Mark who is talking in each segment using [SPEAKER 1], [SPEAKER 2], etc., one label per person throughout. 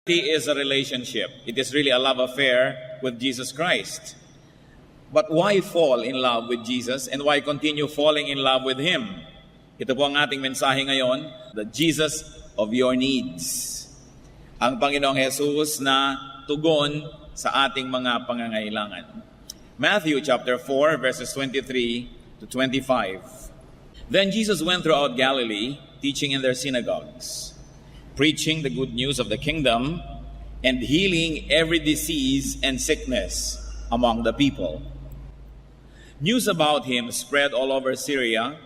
[SPEAKER 1] Is a relationship. It is really a love affair with Jesus Christ. But why fall in love with Jesus and why continue falling in love with Him? Ito po ang ating mensahe ngayon, the Jesus of your needs. Ang Panginoong Jesus na tugon sa ating mga pangangailangan. Matthew chapter 4 verses 23 to 25. Then Jesus went throughout Galilee, teaching in their synagogues, preaching the good news of the kingdom, and healing every disease and sickness among the people. News about him spread all over Syria,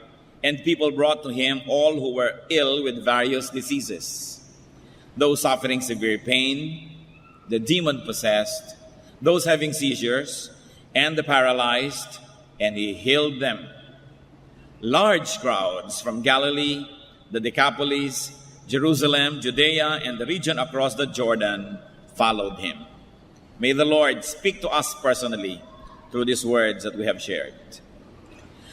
[SPEAKER 1] and people brought to him all who were ill with various diseases, those suffering severe pain, the demon-possessed, those having seizures, and the paralyzed, and he healed them. Large crowds from Galilee, the Decapolis, Jerusalem, Judea, and the region across the Jordan followed him. May the Lord speak to us personally through these words that we have shared.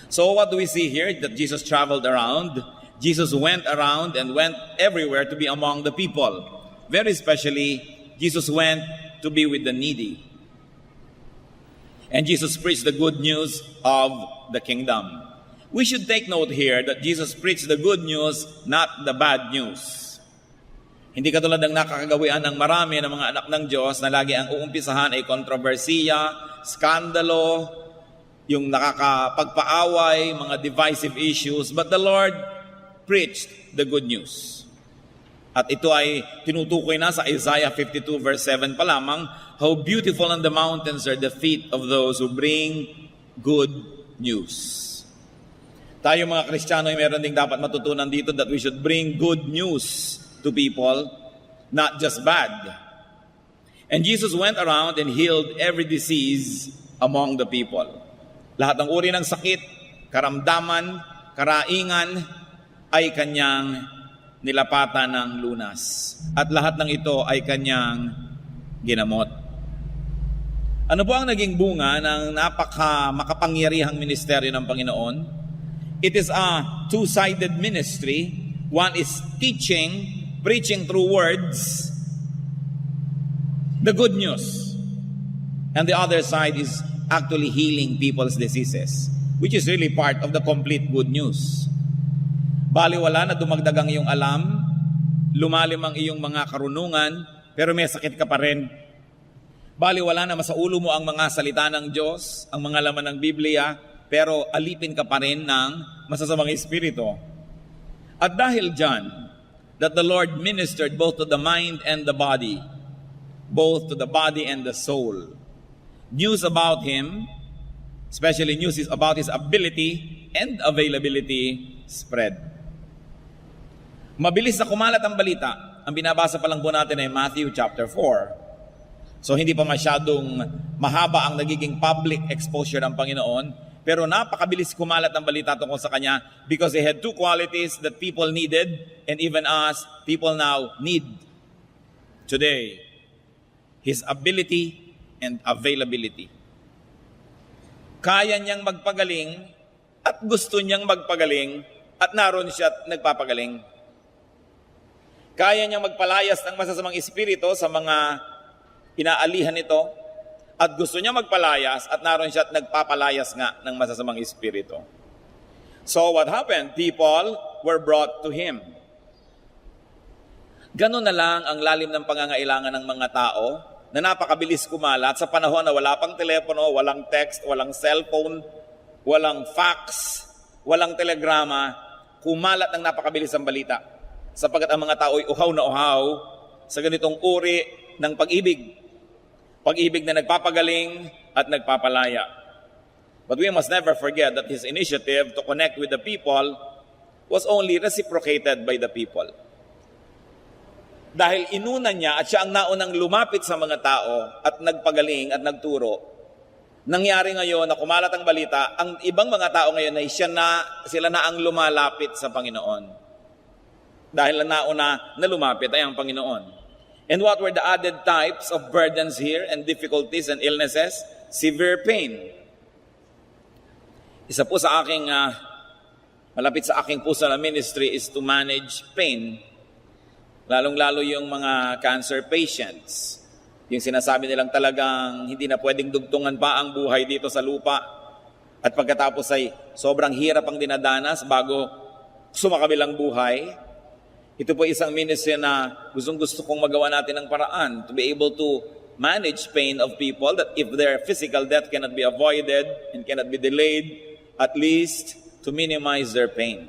[SPEAKER 1] So what do we see here? That Jesus traveled around. Jesus went around and went everywhere to be among the people. Very especially, Jesus went to be with the needy. And Jesus preached the good news of the kingdom. We should take note here that Jesus preached the good news, not the bad news. Hindi katulad ng nakakagawian ng marami ng mga anak ng Diyos na lagi ang uumpisahan ay kontrobersiya, skandalo, yung nakakapagpaaway, mga divisive issues. But the Lord preached the good news. At ito ay tinutukoy na sa Isaiah 52 verse 7 pa lamang, how beautiful on the mountains are the feet of those who bring good news. Tayo mga Kristiyano ay meron ding dapat matutunan dito that we should bring good news to people, not just bad. And Jesus went around and healed every disease among the people. Lahat ng uri ng sakit, karamdaman, karaingan ay kanyang nilapatan ng lunas. At lahat ng ito ay kanyang ginamot. Ano po ang naging bunga ng makapangyarihang ministeryo ng Panginoon? It is a two-sided ministry. One is teaching, preaching through words, the good news. And the other side is actually healing people's diseases, which is really part of the complete good news. Baliwala na dumagdag ang iyong alam, lumalim ang iyong mga karunungan, pero may sakit ka pa rin. Baliwala na masaulo mo ang mga salita ng Diyos, ang mga laman ng Biblia, pero alipin ka pa rin ng masasamang espiritu. At dahil dyan, that the Lord ministered both to the mind and the body, both to the body and the soul. News about Him, especially news about His ability and availability, spread. Mabilis na kumalat ang balita. Ang binabasa pa lang po natin ay Matthew chapter 4. So hindi pa masyadong mahaba ang nagiging public exposure ng Panginoon, pero napakabilis kumalat ang balita tungkol sa Kanya because He had two qualities that people needed and even us, people now need today. His ability and availability. Kaya niyang magpagaling at gusto niyang magpagaling at naroon siya at nagpapagaling. Kaya niyang magpalayas ng masasamang espiritu sa mga inaalihan nito. At gusto niya magpalayas at naroon siya at nagpapalayas nga ng masasamang espiritu. So what happened? People were brought to Him. Ganun na lang ang lalim ng pangangailangan ng mga tao na napakabilis kumalat sa panahon na wala pang telepono, walang text, walang cellphone, walang fax, walang telegrama. Kumalat ng napakabilis ang balita sapagkat ang mga tao ay uhaw na uhaw sa ganitong uri ng pag-ibig. Pag-ibig na nagpapagaling at nagpapalaya. But we must never forget that His initiative to connect with the people was only reciprocated by the people. Dahil inuna niya at siya ang naunang lumapit sa mga tao at nagpagaling at nagturo, nangyari ngayon na kumalat ang balita, ang ibang mga tao ngayon ay sila na ang lumalapit sa Panginoon. Dahil nauna na lumapit ay ang Panginoon. And what were the added types of burdens here and difficulties and illnesses? Severe pain. Isa po sa malapit sa aking puso na ministry is to manage pain. Lalong-lalo yung mga cancer patients. Yung sinasabi nilang talagang hindi na pwedeng dugtungan pa ang buhay dito sa lupa. At pagkatapos ay sobrang hirap ang dinadanas bago sumakabilang buhay. Ito po isang ministry na gusto kong magawa natin ng paraan to be able to manage pain of people, that if their physical death cannot be avoided and cannot be delayed, at least to minimize their pain.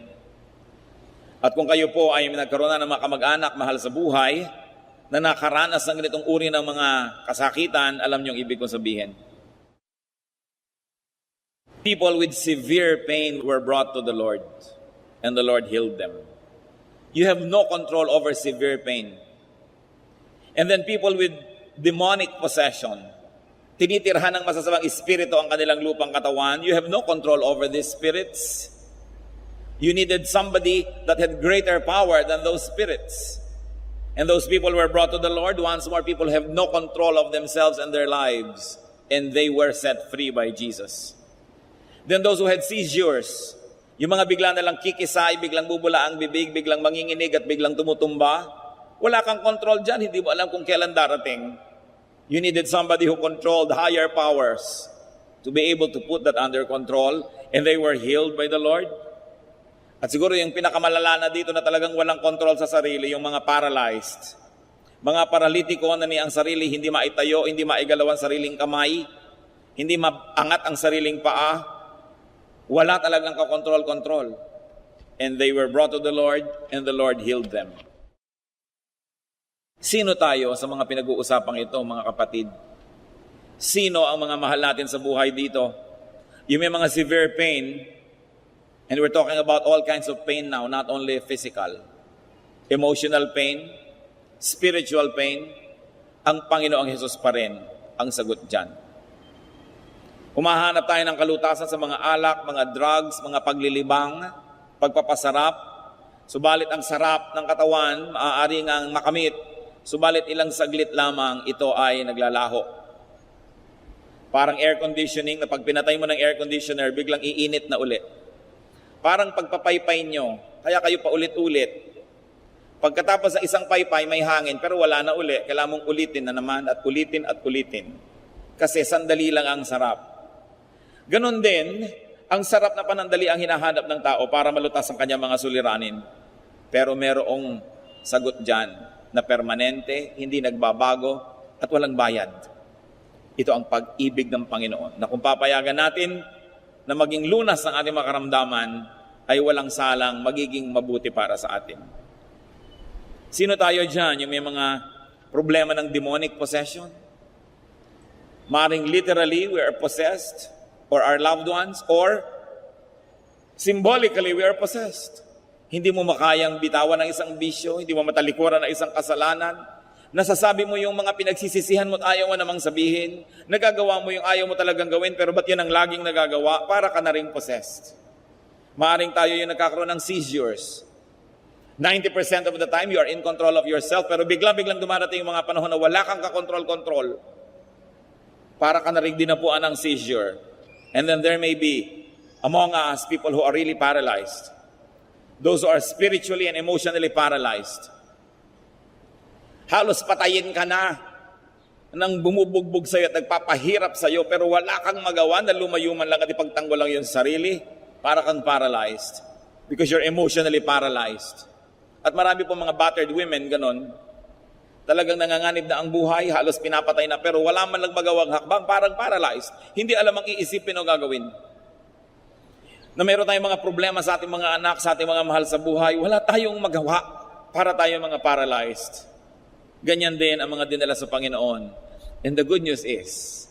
[SPEAKER 1] At kung kayo po ay nagkaroon na ng mga kamag-anak, mahal sa buhay, na nakaranas ng ganitong uri ng mga kasakitan, alam niyo ang ibig kong sabihin. People with severe pain were brought to the Lord, and the Lord healed them. You have no control over severe pain. And then people with demonic possession, tinitirhan ng masasamang espiritu ang kanilang lupang katawan, you have no control over these spirits. You needed somebody that had greater power than those spirits. And those people were brought to the Lord. Once more, people have no control of themselves and their lives. And they were set free by Jesus. Then those who had seizures, yung mga biglang nalang kikisay, biglang bubula ang bibig, biglang manginginig at biglang tumutumba, wala kang control dyan, hindi mo alam kung kailan darating. You needed somebody who controlled higher powers to be able to put that under control. And they were healed by the Lord. At siguro yung pinakamalala na dito na talagang walang control sa sarili, yung mga paralyzed. Mga paralitiko na ang sarili, hindi maitayo, hindi maigalaw ang sariling kamay, hindi maangat ang sariling paa. Wala talagang kakontrol-kontrol. And they were brought to the Lord, and the Lord healed them. Sino tayo sa mga pinag-uusapang ito, mga kapatid? Sino ang mga mahal natin sa buhay dito? Yung may mga severe pain, and we're talking about all kinds of pain now, not only physical. Emotional pain, spiritual pain, ang Panginoong Hesus pa rin ang sagot dyan. Humahanap tayo ng kalutasan sa mga alak, mga drugs, mga paglilibang, pagpapasarap. Subalit ang sarap ng katawan, maaari ngang makamit. Subalit ilang saglit lamang, ito ay naglalaho. Parang air conditioning, na pag pinatay mo ng air conditioner, biglang iinit na uli. Parang pagpapaypay nyo, kaya kayo paulit-ulit. Pagkatapos ng isang paypay, may hangin, pero wala na uli. Kailangan mong ulitin na naman at ulitin at ulitin. Kasi sandali lang ang sarap. Ganon din, ang sarap na panandali ang hinahanap ng tao para malutas ang kanyang mga suliranin. Pero merong sagot dyan na permanente, hindi nagbabago, at walang bayad. Ito ang pag-ibig ng Panginoon, na kung papayagan natin na maging lunas ang ating mga karamdaman, ay walang salang magiging mabuti para sa atin. Sino tayo dyan? Yung may mga problema ng demonic possession? Maring literally we are possessed, or our loved ones, or symbolically we are possessed. Hindi mo makayang bitawan ng isang bisyo, hindi mo matalikuran ng isang kasalanan. Nasasabi mo yung mga pinagsisisihan mo at ayaw mo namang sabihin. Nagagawa mo yung ayaw mo talagang gawin, pero ba't yan ang laging nagagawa? Para ka na rin possessed. Maaring tayo yung nagkakaroon ng seizures. 90% of the time, you are in control of yourself, pero biglang dumarating yung mga panahon na wala kang kakontrol-kontrol. Para ka na rin dinapuan ng seizure. And then there may be among us people who are really paralyzed. Those who are spiritually and emotionally paralyzed. Halos patayin ka na nang bumubugbog sa'yo at nagpapahirap sa'yo, pero wala kang magawa na lumayuman lang at ipagtanggol lang yung sarili, para kang paralyzed. Because you're emotionally paralyzed. At marami po mga battered women, ganon. Talagang nanganganib na ang buhay, halos pinapatay na, pero wala man lang magawang hakbang, parang paralyzed. Hindi alam ang iisipin o gagawin. Na meron tayong mga problema sa ating mga anak, sa ating mga mahal sa buhay, wala tayong magawa para tayong mga paralyzed. Ganyan din ang mga dinala sa Panginoon. And the good news is,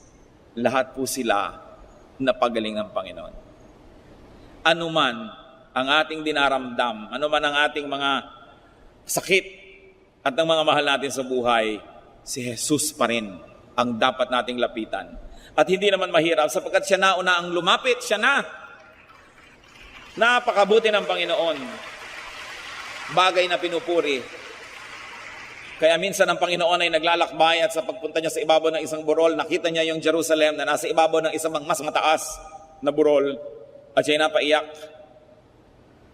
[SPEAKER 1] lahat po sila napagaling ng Panginoon. Ano man ang ating dinaramdam, ano man ang ating mga sakit at ang mga mahal natin sa buhay, si Jesus pa rin ang dapat nating lapitan. At hindi naman mahirap sapagkat siya na una ang lumapit, siya na. Napakabuti ng Panginoon. Bagay na pinupuri. Kaya minsan ang Panginoon ay naglalakbay at sa pagpunta niya sa ibabaw ng isang burol, nakita niya yung Jerusalem na nasa ibabaw ng isang mas mataas na burol. At siya'y napaiyak.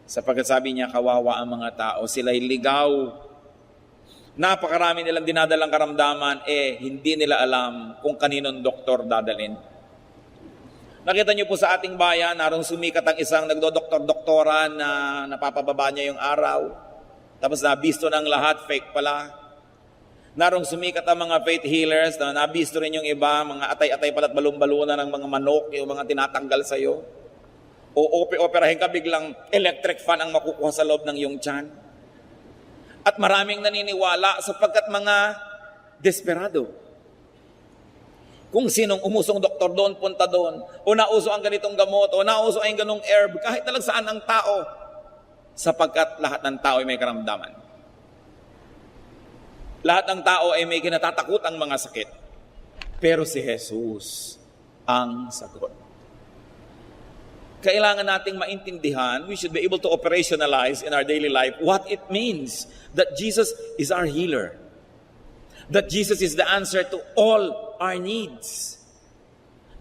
[SPEAKER 1] Sapagkat sabi niya, kawawa ang mga tao, sila'y ligaw. Napakarami nilang dinadalang karamdaman, hindi nila alam kung kaninong doktor dadalhin. Nakita niyo po sa ating bayan, narong sumikat ang isang nagdodoktor-doktoran na napapababa niya yung araw. Tapos nabisto ng lahat, fake pala. Narong sumikat ang mga faith healers na nabisto rin yung iba, mga atay-atay pala't balon-baluna ng mga manok, yung mga tinatanggal sa'yo. O operahin ka, biglang electric fan ang makukuha sa loob ng iyong tiyan. At maraming naniniwala sapagkat mga desperado. Kung sinong umusong doktor doon, punta doon. O nauso ang ganitong gamot, o nauso ang ganong herb, kahit talag saan ang tao. Sapagkat lahat ng tao ay may karamdaman. Lahat ng tao ay may kinatatakutang mga sakit. Pero si Jesus ang sagot. Kailangan nating maintindihan, we should be able to operationalize in our daily life what it means that Jesus is our healer. That Jesus is the answer to all our needs.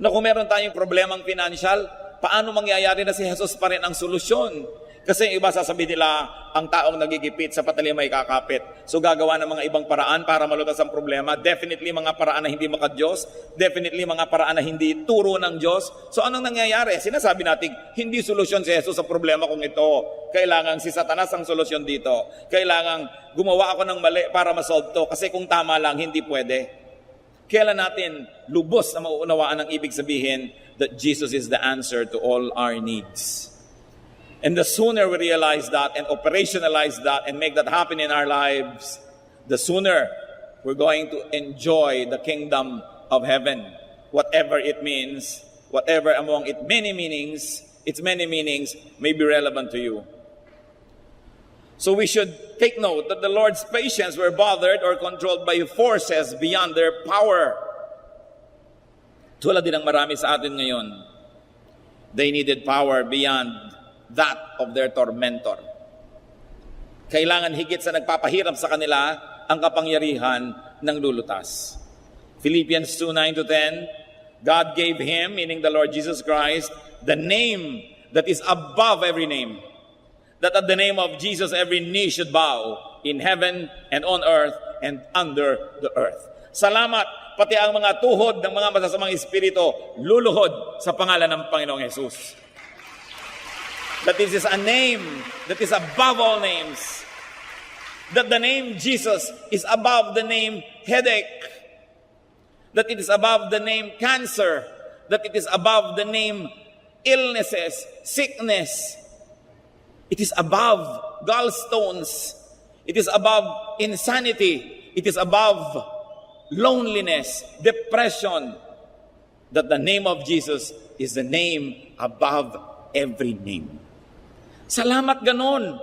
[SPEAKER 1] Na kung meron tayong problemang financial, paano mangyayari na si Jesus pa rin ang solusyon? Kasi yung iba sasabihin nila, ang taong nagigipit sa patali may kakapit. So gagawa ng mga ibang paraan para malutas ang problema. Definitely mga paraan na hindi maka-Diyos. Definitely mga paraan na hindi turo ng Diyos. So anong nangyayari? Sinasabi natin, hindi solusyon si Jesus sa problema kung ito. Kailangan si Satanas ang solusyon dito. Kailangan gumawa ako ng mali para masolve to. Kasi kung tama lang, hindi pwede. Kailan natin lubos na mauunawaan ang ibig sabihin that Jesus is the answer to all our needs. And the sooner we realize that and operationalize that and make that happen in our lives, the sooner we're going to enjoy the kingdom of heaven. Whatever it means, whatever among its many meanings may be relevant to you. So we should take note that the Lord's patients were bothered or controlled by forces beyond their power. Tulad din ang marami sa atin ngayon. They needed power beyond that of their tormentor. Kailangan higit sa nagpapahirap sa kanila ang kapangyarihan ng lulutas. Philippians 2:9-10, God gave Him, meaning the Lord Jesus Christ, the name that is above every name. That at the name of Jesus every knee should bow in heaven and on earth and under the earth. Salamat, pati ang mga tuhod ng mga masasamang espiritu luluhod sa pangalan ng Panginoong Jesus. That this is a name that is above all names. That the name Jesus is above the name headache. That it is above the name cancer. That it is above the name illnesses, sickness. It is above gallstones. It is above insanity. It is above loneliness, depression. That the name of Jesus is the name above every name. Salamat ganon.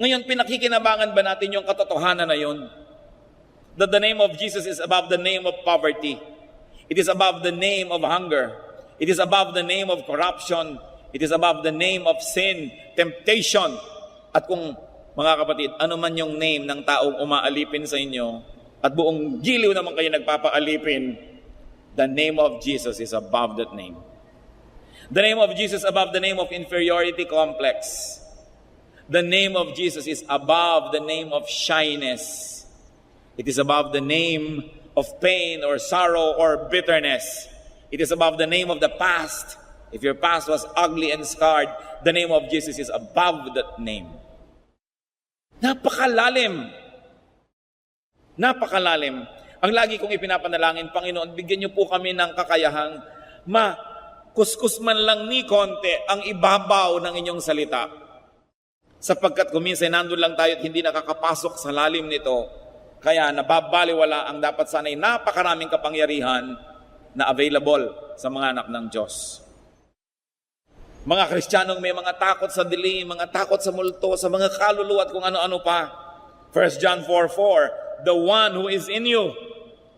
[SPEAKER 1] Ngayon, pinakikinabangan ba natin yung katotohanan na yun? That the name of Jesus is above the name of poverty. It is above the name of hunger. It is above the name of corruption. It is above the name of sin, temptation. At kung, mga kapatid, ano man yung name ng taong umaalipin sa inyo, at buong giliw naman kayo nagpapaalipin, the name of Jesus is above that name. The name of Jesus above the name of inferiority complex. The name of Jesus is above the name of shyness. It is above the name of pain or sorrow or bitterness. It is above the name of the past. If your past was ugly and scarred, the name of Jesus is above that name. Napakalalim. Napakalalim. Ang lagi kong ipinapanalangin, Panginoon, bigyan niyo po kami ng kakayahang kuskus man lang ni konti ang ibabaw ng inyong salita. Sapagkat kuminsan nandun lang tayo at hindi nakakapasok sa lalim nito, kaya nababaliwala ang dapat sana'y napakaraming kapangyarihan na available sa mga anak ng Diyos. Mga Kristiyanong may mga takot sa dilim, mga takot sa multo, sa mga kaluluwa at kung ano-ano pa. 1 John 4:4, the one who is in you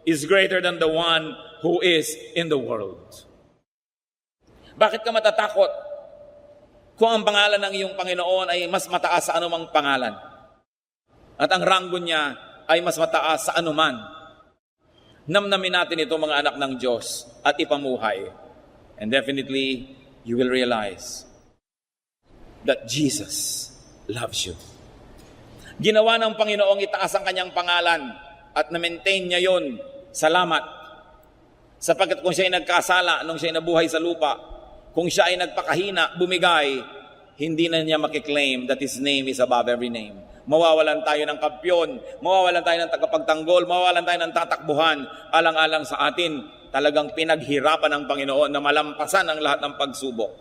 [SPEAKER 1] is greater than the one who is in the world. Bakit ka matatakot kung ang pangalan ng iyong Panginoon ay mas mataas sa anumang pangalan? At ang ranggo niya ay mas mataas sa anuman. Namnamin natin ito mga anak ng Diyos at ipamuhay. And definitely, you will realize that Jesus loves you. Ginawa ng Panginoong itaas ang kanyang pangalan at na-maintain niya yon. Salamat. Sapagkat kung siya ay nagkasala nung siya ay nabuhay sa lupa, kung siya ay nagpakahina, bumigay, hindi na niya makiklaim that His name is above every name. Mawawalan tayo ng kampyon, mawawalan tayo ng tagapagtanggol, mawawalan tayo ng tatakbuhan, alang-alang sa atin, talagang pinaghirapan ng Panginoon na malampasan ang lahat ng pagsubok.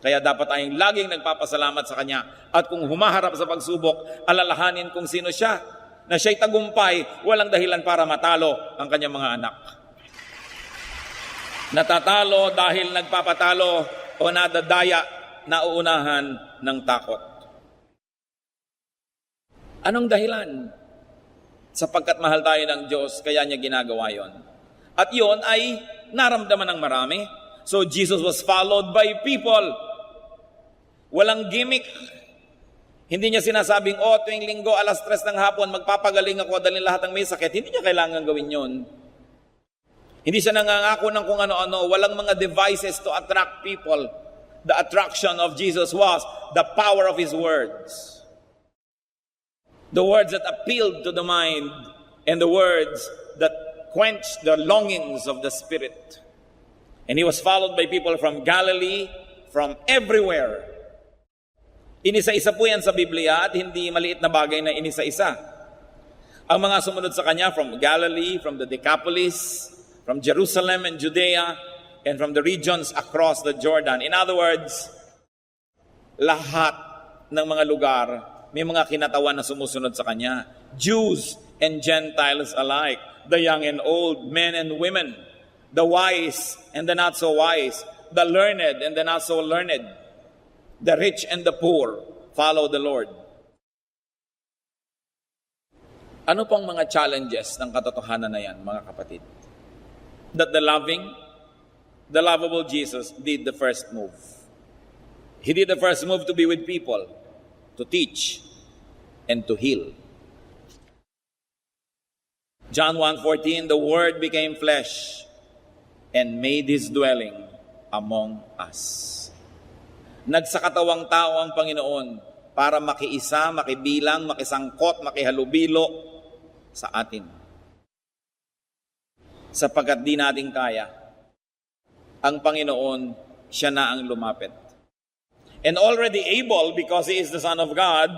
[SPEAKER 1] Kaya dapat tayong laging nagpapasalamat sa Kanya. At kung humaharap sa pagsubok, alalahanin kung sino siya, na siya'y tagumpay, walang dahilan para matalo ang kanyang mga anak. Natatalo dahil nagpapatalo o nadadaya, nauunahan ng takot. Anong dahilan? Sapagkat mahal tayo ng Diyos, kaya niya ginagawa yon. At yon ay naramdaman ng marami. So Jesus was followed by people. Walang gimmick. Hindi niya sinasabing, tuwing linggo, alas 3 ng hapon, magpapagaling ako, dalhin lahat ng may sakit. Hindi niya kailangan gawin yon. Hindi siya nangangako ng kung ano-ano. Walang mga devices to attract people. The attraction of Jesus was the power of His words. The words that appealed to the mind and the words that quenched the longings of the Spirit. And He was followed by people from Galilee, from everywhere. Inisa-isa po yan sa Biblia at hindi maliit na bagay na inisa-isa. Ang mga sumunod sa Kanya from Galilee, from the Decapolis, from Jerusalem and Judea, and from the regions across the Jordan. In other words, lahat ng mga lugar, may mga kinatawan na sumusunod sa Kanya. Jews and Gentiles alike, the young and old, men and women, the wise and the not so wise, the learned and the not so learned, the rich and the poor, follow the Lord. Ano pang mga challenges ng katotohanan na yan, mga kapatid? That the lovable Jesus did the first move. He did the first move to be with people, to teach, and to heal. John 1:14, the Word became flesh and made His dwelling among us. Nagsakatawang tao ang Panginoon para makiisa, makibilang, makisangkot, makihalubilo sa atin. Sapagkat di natin kaya, ang Panginoon, siya na ang lumapit. And already able, because He is the Son of God,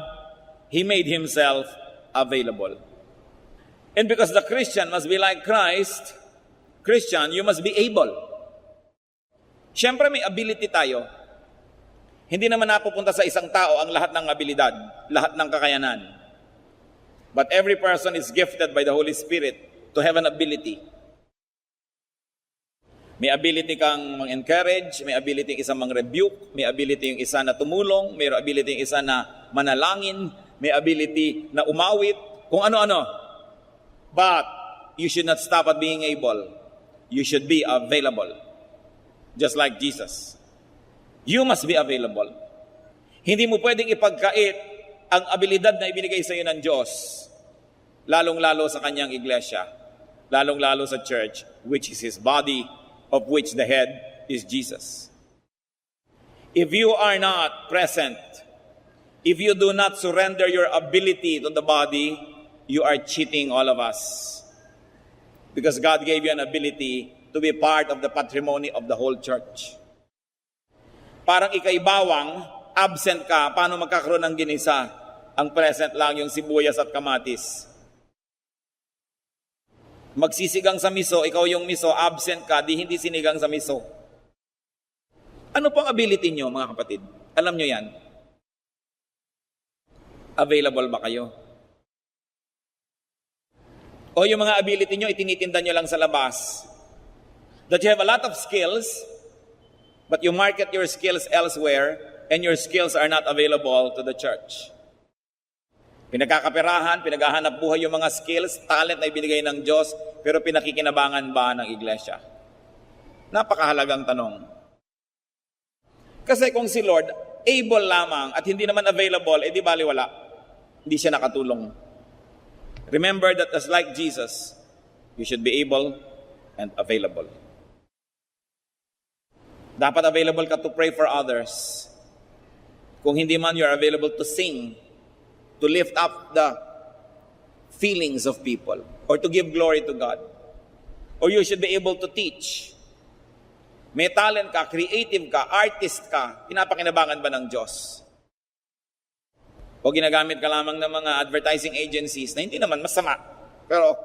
[SPEAKER 1] He made Himself available. And because the Christian must be like Christ, Christian, you must be able. Siyempre may ability tayo. Hindi naman napupunta sa isang tao ang lahat ng abilidad, lahat ng kakayanan. But every person is gifted by the Holy Spirit to have an ability. May ability kang mang-encourage, may ability yung isa mang-rebuke, may ability yung isa na tumulong, may ability yung isa na manalangin, may ability na umawit, kung ano-ano. But you should not stop at being able. You should be available. Just like Jesus. You must be available. Hindi mo pwedeng ipagkait ang abilidad na ibinigay sa iyo ng Diyos, lalong-lalo sa kanyang iglesia, lalong-lalo sa church, which is His body, of which the head is Jesus. If you are not present, if you do not surrender your ability to the body, you are cheating all of us. Because God gave you an ability to be part of the patrimony of the whole church. Parang ika'y bawang, absent ka, paano magkakaroon ng ginisa? Ang present lang yung sibuyas at kamatis. Magsisigang sa miso, ikaw yung miso, absent ka, di hindi sinigang sa miso. Ano pong ability nyo, mga kapatid? Alam nyo yan? Available ba kayo? O yung mga ability nyo, itinitinda nyo lang sa labas. That you have a lot of skills, but you market your skills elsewhere, and your skills are not available to the church. Pinagkakaperahan, pinaghahanap buhay yung mga skills, talent na ibinigay ng Diyos, pero pinakikinabangan ba ng iglesia? Napakahalagang tanong. Kasi kung si Lord able lamang at hindi naman available, di baliwala. Hindi siya nakatulong. Remember that as like Jesus, you should be able and available. Dapat available ka to pray for others. Kung hindi man, you're available to sing. to lift up the feelings of people or to give glory to God. Or you should be able to teach. May talent ka, creative ka, artist ka, pinapakinabangan ba ng Diyos? O ginagamit ka lamang ng mga advertising agencies na hindi naman masama, pero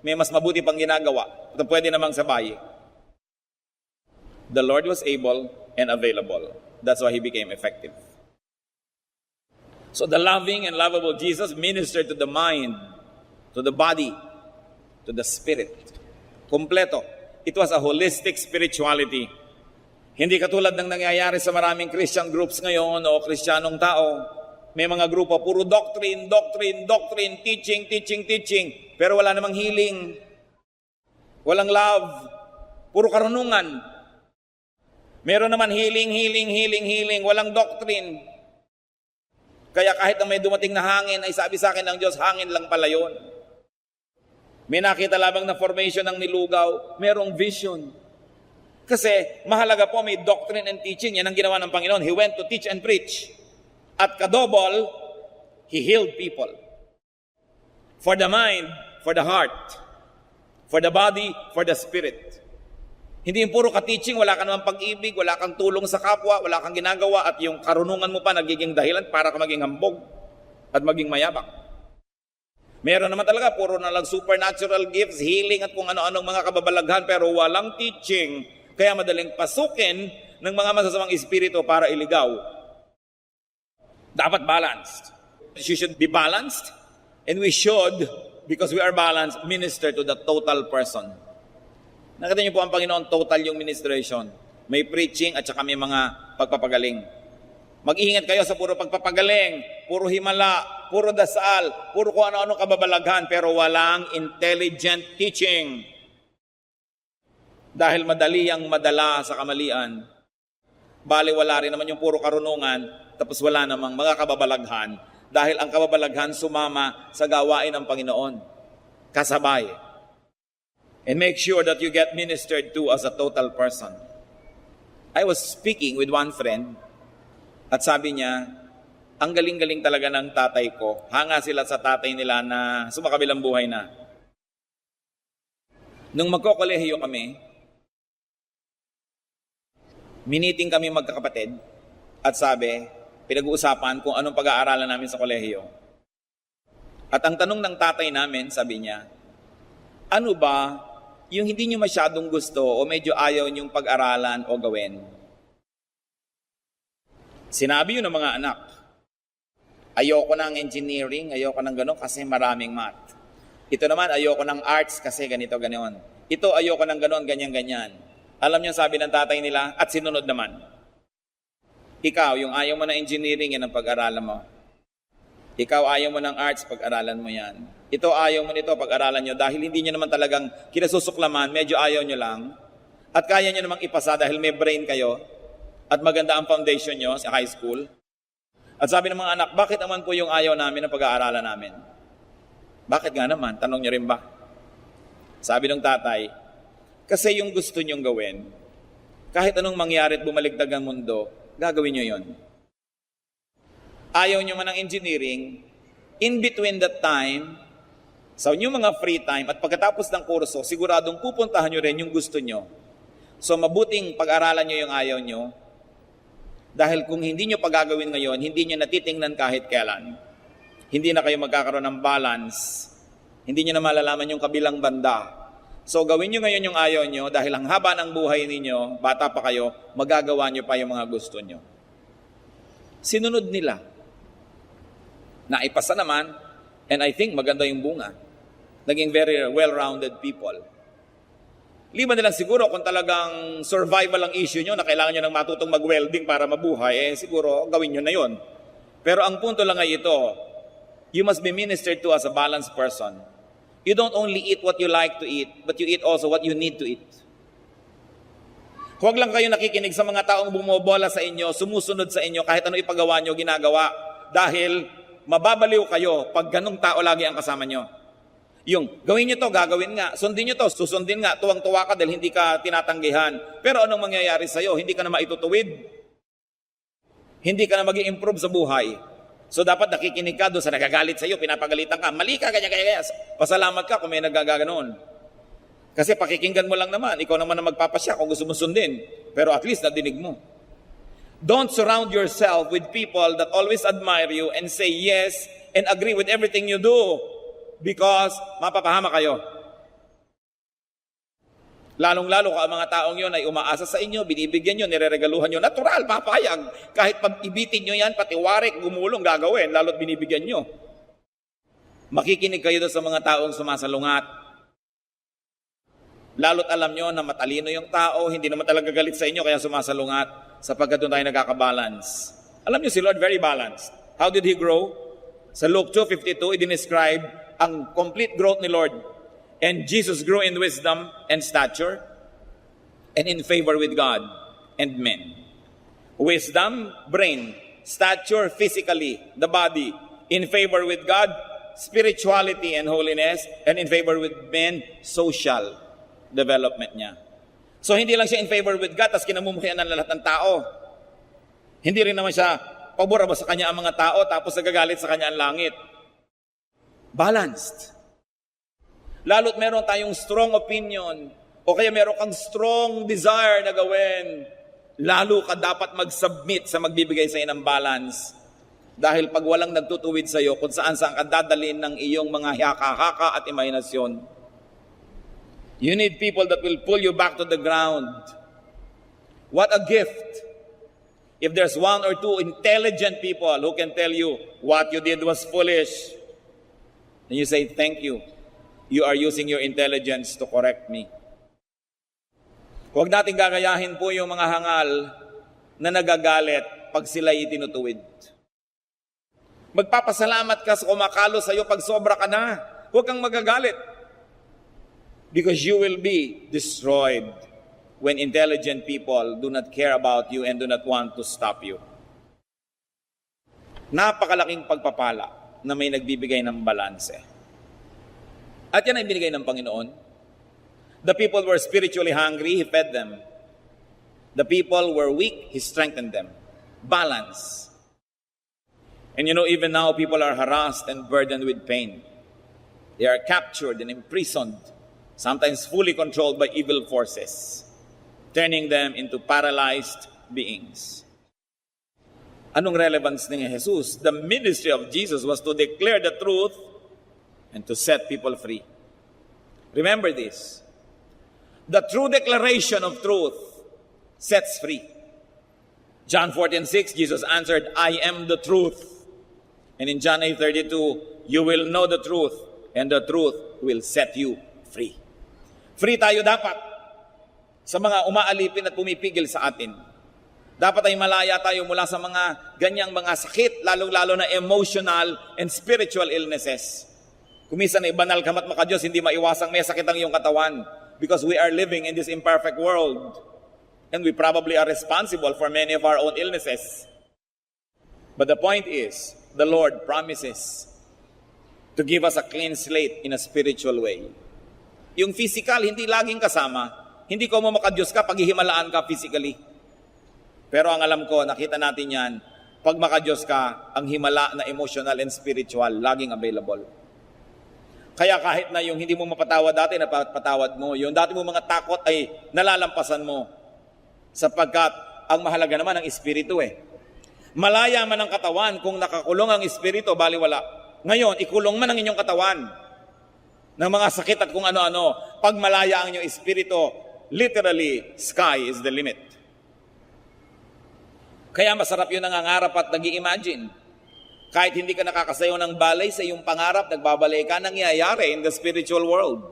[SPEAKER 1] may mas mabuti pang ginagawa at pwede namang sabay. The Lord was able and available. That's why He became effective. So the loving and lovable Jesus ministered to the mind, to the body, to the spirit. Kompleto. It was a holistic spirituality. Hindi katulad ng nangyayari sa maraming Christian groups ngayon o Kristiyanong tao. May mga grupo, puro doctrine, teaching, pero wala namang healing. Walang love. Puro karunungan. Meron naman healing, walang doctrine. Kaya kahit na may dumating na hangin, ay sabi sa akin ng Diyos, hangin lang pala yun. May nakita lamang na formation ng nilugaw, merong vision. Kasi mahalaga po may doctrine and teaching. Yan ang ginawa ng Panginoon. He went to teach and preach. At kadobol, He healed people. For the mind, for the heart, for the body, for the spirit. Hindi yung puro ka-teaching, wala ka naman pag-ibig, wala kang tulong sa kapwa, wala kang ginagawa, at yung karunungan mo pa nagiging dahilan para ka maging hambog at maging mayabang. Meron naman talaga, puro na lang supernatural gifts, healing at kung ano-anong mga kababalaghan, pero walang teaching, kaya madaling pasukin ng mga masasamang espiritu para iligaw. Dapat balanced. You should be balanced, and we should, because we are balanced, minister to the total person. Nakita niyo po ang Panginoon, total yung ministration. May preaching at saka may mga pagpapagaling. Mag-iingat kayo sa puro pagpapagaling, puro himala, puro dasal, puro kung ano-ano kababalaghan, pero walang intelligent teaching. Dahil madali ang madala sa kamalian. Bali wala rin naman yung puro karunungan, tapos wala namang mga kababalaghan dahil ang kababalaghan sumama sa gawain ng Panginoon. Kasabay. And make sure that you get ministered to as a total person. I was speaking with one friend at sabi niya, ang galing-galing talaga ng tatay ko. Hanga sila sa tatay nila na sumakabilang buhay na. Nung magkokolehiyo kami, miniting kami magkakapatid at sabi, pinag-uusapan kung anong pag-aaralan namin sa kolehiyo. At ang tanong ng tatay namin, sabi niya, ano ba yung hindi nyo masyadong gusto o medyo ayaw nyong pag-aralan o gawin? Sinabi yun ng mga anak, ayoko ng engineering, ayoko ng gano'n kasi maraming math. Ito naman, ayoko ng arts kasi ganito, gano'n. Ito, ayoko ng gano'n, ganyan. Alam niyo sabi ng tatay nila, at sinunod naman. Ikaw, yung ayaw mo ng engineering, yan ang pag-aralan mo. Ikaw, ayaw mo ng arts, pag-aralan mo yan. Ito, ayaw mo nito, pag-aralan nyo. Dahil hindi nyo naman talagang kinasusuklaman, medyo ayaw nyo lang. At kaya nyo namang ipasa dahil may brain kayo. At maganda ang foundation nyo sa high school. At sabi ng mga anak, bakit naman po yung ayaw namin ang pag-aaralan namin? Bakit nga naman? Tanong nyo rin ba? Sabi ng tatay, kasi yung gusto nyong gawin, kahit anong mangyari at bumaligtad ang mundo, gagawin nyo yon. Ayaw nyo man ng engineering, in between that time, sa inyong mga free time at pagkatapos ng kurso, siguradong pupuntahan nyo rin yung gusto nyo. So mabuting pag-aralan nyo yung ayaw nyo, dahil kung hindi nyo pagagawin ngayon, hindi nyo natitingnan kahit kailan. Hindi na kayo magkakaroon ng balance. Hindi nyo na malalaman yung kabilang banda. So gawin nyo ngayon yung ayaw nyo dahil ang haba ng buhay ninyo, bata pa kayo, magagawa nyo pa yung mga gusto nyo. Sinunod nila. Naipasa naman, and I think maganda yung bunga. Naging very well-rounded people. Liban na lang siguro kung talagang survival ang issue nyo na kailangan nyo ng matutong mag-welding para mabuhay, siguro gawin nyo na yon. Pero ang punto lang ay ito, you must be ministered to as a balanced person. You don't only eat what you like to eat, but you eat also what you need to eat. Huwag lang kayo nakikinig sa mga taong bumobola sa inyo, sumusunod sa inyo, kahit ano ipagawa nyo, ginagawa. Dahil mababaliw kayo pag ganong tao lagi ang kasama nyo. Yung gawin nyo to, gagawin nga. Sundin nyo to, susundin nga. Tuwang-tuwa ka dahil hindi ka tinatanggihan. Pero anong mangyayari sa'yo? Hindi ka na maitutuwid. Hindi ka na mag-i-improve sa buhay. So dapat nakikinig ka doon sa nagagalit sa iyo, pinapagalitan ka, mali ka, ganyan. Pasalamat ka kung may nagaganoon. Kasi pakikinggan mo lang naman, ikaw naman ang magpapasya kung gusto mo sundin. Pero at least nadinig mo. Don't surround yourself with people that always admire you and say yes and agree with everything you do because mapapahama kayo. Lalong-lalo ka ang mga taong yon ay umaasa sa inyo, binibigyan nyo, nireregaluhan nyo. Natural, papayag. Kahit pag ibitin nyo yan, pati warik, gumulong, gagawin, lalo't binibigyan nyo. Makikinig kayo doon sa mga taong sumasalungat. Lalo't alam nyo na matalino yung tao, hindi naman talaga galit sa inyo, kaya sumasalungat, sapagkat doon tayo nagkakabalance. Alam nyo si Lord, very balanced. How did He grow? Sa Luke 2:52, i-describe ang complete growth ni Lord. And Jesus grew in wisdom and stature and in favor with God and men. Wisdom, brain. Stature, physically, the body. In favor with God, spirituality and holiness. And in favor with men, social development niya. So hindi lang siya in favor with God, tas kinamumuhian ng lahat ng tao. Hindi rin naman siya pabor sa kanya ang mga tao, tapos nagagalit sa kanya ang langit. Balanced. Lalo't meron tayong strong opinion o kaya meron kang strong desire na gawin, lalo ka dapat mag-submit sa magbibigay sa iyo ng balance. Dahil pag walang nagtutuwid sa iyo kung saan ka dadalhin ng iyong mga haka-haka at imahinasyon, you need people that will pull you back to the ground. What a gift if there's one or two intelligent people who can tell you what you did was foolish. And you say, thank you. You are using your intelligence to correct me. Huwag nating gagayahin po yung mga hangal na nagagalit pag sila'y itinutuwid. Magpapasalamat ka sa kumakalo sa iyo pag sobra ka na. Huwag kang magagalit. Because you will be destroyed when intelligent people do not care about you and do not want to stop you. Napakalaking pagpapala na may nagbibigay ng balanse. At yan ay binigay ng Panginoon. The people were spiritually hungry, He fed them. The people were weak, He strengthened them. Balance. And you know, even now, people are harassed and burdened with pain. They are captured and imprisoned, sometimes fully controlled by evil forces, turning them into paralyzed beings. Anong relevance ni Jesus? The ministry of Jesus was to declare the truth and to set people free. Remember this. The true declaration of truth sets free. John 14:6, Jesus answered, I am the truth. And in John 8:32, you will know the truth, and the truth will set you free. Free tayo dapat sa mga umaalipin at pumipigil sa atin. Dapat ay malaya tayo mula sa mga ganyang mga sakit, lalong-lalo na emotional and spiritual illnesses. Kuminsan ay banal ka maka-Diyos, hindi maiwasang may sakit ang iyong katawan because we are living in this imperfect world and we probably are responsible for many of our own illnesses. But the point is, the Lord promises to give us a clean slate in a spiritual way. Yung physical, hindi laging kasama. Hindi ko mo maka-Diyos ka, paghihimalaan ka physically. Pero ang alam ko, nakita natin yan, pag maka-Diyos ka, ang himala na emotional and spiritual, laging available. Kaya kahit na yung hindi mo mapatawad dati, napatawad mo. Yung dati mo mga takot ay nalalampasan mo. Sapagkat ang mahalaga naman ang espiritu eh. Malaya man ang katawan kung nakakulong ang espiritu, baliwala. Ngayon, ikulong man ang inyong katawan ng mga sakit at kung ano-ano. Pag malaya ang inyong espiritu, literally, sky is the limit. Kaya masarap yun nangangarap at nag-i-imagine. Kahit hindi ka nakakasayaw ng balay sa iyong pangarap, nagbabalay ka, nangyayari in the spiritual world.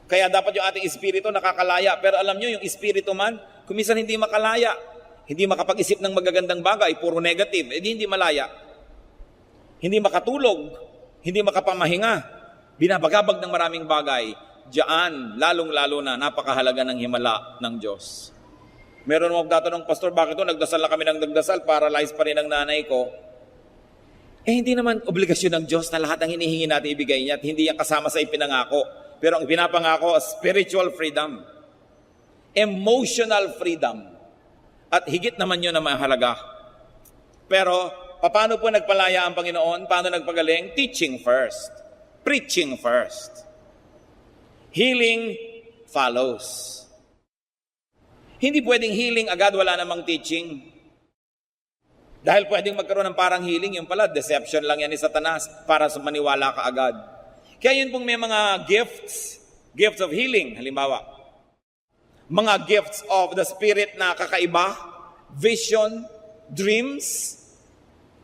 [SPEAKER 1] Kaya dapat yung ating espiritu nakakalaya. Pero alam nyo, yung espiritu man, kuminsan hindi makalaya. Hindi makapag-isip ng magagandang bagay, puro negative, hindi malaya. Hindi makatulog, hindi makapamahinga. Binabagabag ng maraming bagay. Diyan, lalong-lalo na, napakahalaga ng himala ng Diyos. Meron mo magtatanong, Pastor, bakit ito? Nagdasal na kami ng nagdasal, paralyzed pa rin ang nanay ko. Hindi naman obligasyon ng Diyos na lahat ng hinihingi natin ibigay niya at hindi yan kasama sa ipinangako. Pero ang ipinapangako, spiritual freedom. Emotional freedom. At higit naman yun na mahalaga. Pero Paano po nagpalaya ang Panginoon? Paano nagpagaling? Teaching first. Preaching first. Healing follows. Hindi pwedeng healing agad, wala namang teaching. Dahil pwedeng magkaroon ng parang healing, yung pala, deception lang yan ni Satanas para maniwala ka agad. Kaya yun pong may mga gifts of healing, halimbawa. Mga gifts of the Spirit na kakaiba, vision, dreams,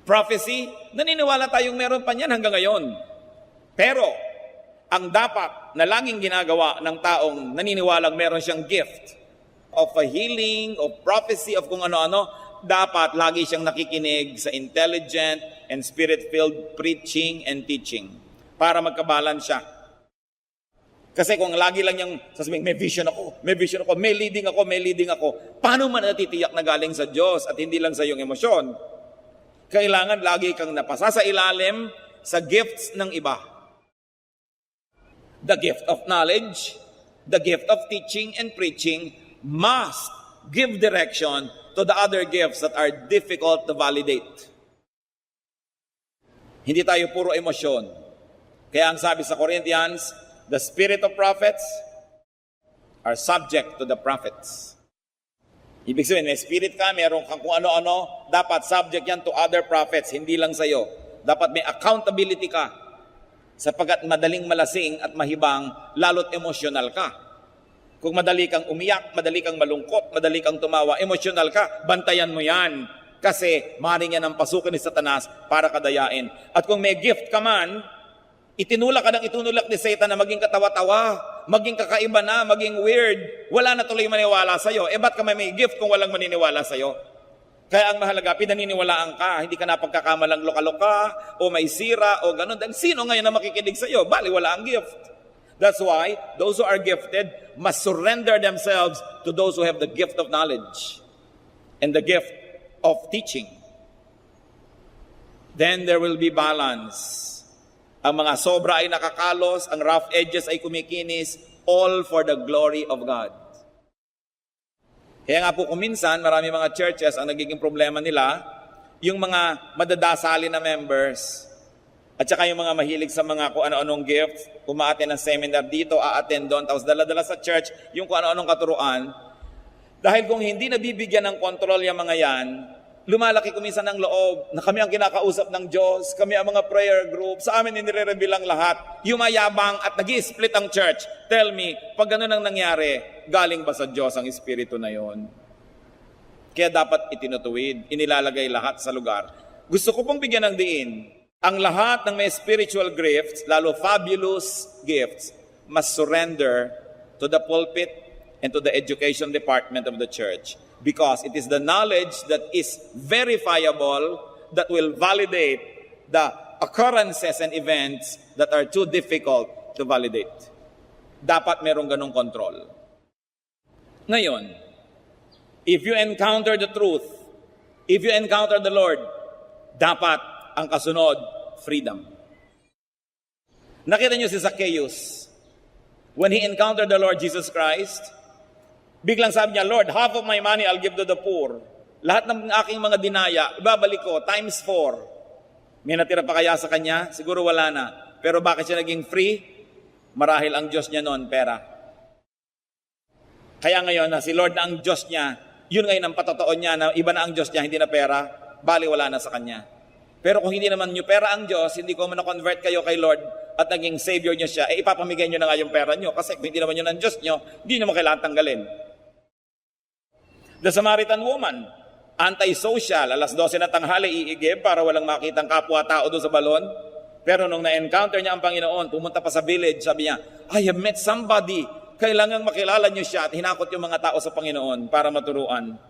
[SPEAKER 1] prophecy, naniniwala tayong meron pa niyan hanggang ngayon. Pero, ang dapat na laging ginagawa ng taong naniniwalang meron siyang gift of a healing, of prophecy, of kung ano-ano, dapat lagi siyang nakikinig sa intelligent and spirit-filled preaching and teaching para magkabalance siya. Kasi kung lagi lang niyang sasabihin, may vision ako, may leading ako, paano man natitiyak na galing sa Diyos at hindi lang sa iyong emosyon? Kailangan lagi kang napasa sa ilalim sa gifts ng iba. The gift of knowledge, the gift of teaching and preaching must give direction to the other gifts that are difficult to validate. Hindi tayo puro emosyon. Kaya ang sabi sa Corinthians, the spirit of prophets are subject to the prophets. Ibig sabihin, may spirit ka, meron kang kung ano-ano, dapat subject yan to other prophets, hindi lang sa'yo. Dapat may accountability ka, sapagkat madaling malasing at mahibang, lalo't emosyonal ka. Kung madali kang umiyak, madali kang malungkot, madali kang tumawa, emosyonal ka, bantayan mo yan. Kasi maaaring yan ang pasukin ni Satanas para kadayain. At kung may gift ka man, itinulak ni Satan na maging katawa-tawa, maging kakaiba na, maging weird. Wala na tuloy maniwala sa'yo. Ba't ka may gift kung walang maniniwala sa'yo? Kaya ang mahalaga, pinaniniwalaan ka, hindi ka na pagkakamalang loka-loka, o may sira, o ganun. Dahil sino ngayon na makikinig sa'yo? Bali, wala ang gift. That's why those who are gifted must surrender themselves to those who have the gift of knowledge and the gift of teaching. Then there will be balance. Ang mga sobra ay nakakalos, ang rough edges ay kumikinis, all for the glory of God. Kaya nga po kuminsan, marami mga churches, ang nagiging problema nila, yung mga madadasali na members, at saka yung mga mahilig sa mga kung ano-anong gifts, umaattend ng seminar dito, aattend doon, tapos dala-dala sa church, yung kung ano-anong katuruan. Dahil kung hindi nabibigyan ng kontrol yung mga yan, lumalaki kuminsan ng loob na kami ang kinakausap ng Diyos, kami ang mga prayer group, sa amin nire-reveal ang lahat. Yumayabang at nag-i-split ang church. Tell me, pag ganun ang nangyari, galing ba sa Diyos ang Espiritu na yon? Kaya dapat itinutuwid, inilalagay lahat sa lugar. Gusto ko pong bigyan ng diin. Ang lahat ng may spiritual gifts, lalo fabulous gifts, must surrender to the pulpit and to the education department of the church. Because it is the knowledge that is verifiable that will validate the occurrences and events that are too difficult to validate. Dapat merong ganong control. Ngayon, if you encounter the truth, if you encounter the Lord, dapat ang kasunod, freedom. Nakita niyo si Zacchaeus. When he encountered the Lord Jesus Christ, biglang sabi niya, Lord, half of my money I'll give to the poor. Lahat ng aking mga dinaya, ibabalik ko, times 4. May natira pa kaya sa kanya? Siguro wala na. Pero bakit siya naging free? Marahil ang Diyos niya noon, pera. Kaya ngayon na si Lord na ang Diyos niya, yun ngayon ang patotoo niya na iba na ang Diyos niya, hindi na pera, bali wala na sa kanya. Pero kung hindi naman nyo pera ang Diyos, hindi ko man na-convert kayo kay Lord at naging Savior nyo siya, ipapamigay nyo na nga yung pera nyo. Kasi kung hindi naman yun ang Diyos nyo, hindi naman kailangan tanggalin. The Samaritan woman, anti-social, alas 12 na tanghali, iigib para walang makitang kapwa-tao doon sa balon. Pero nung na-encounter niya ang Panginoon, pumunta pa sa village, sabi niya, I have met somebody. Kailangan makilala niyo siya at hinakot yung mga tao sa Panginoon para maturuan.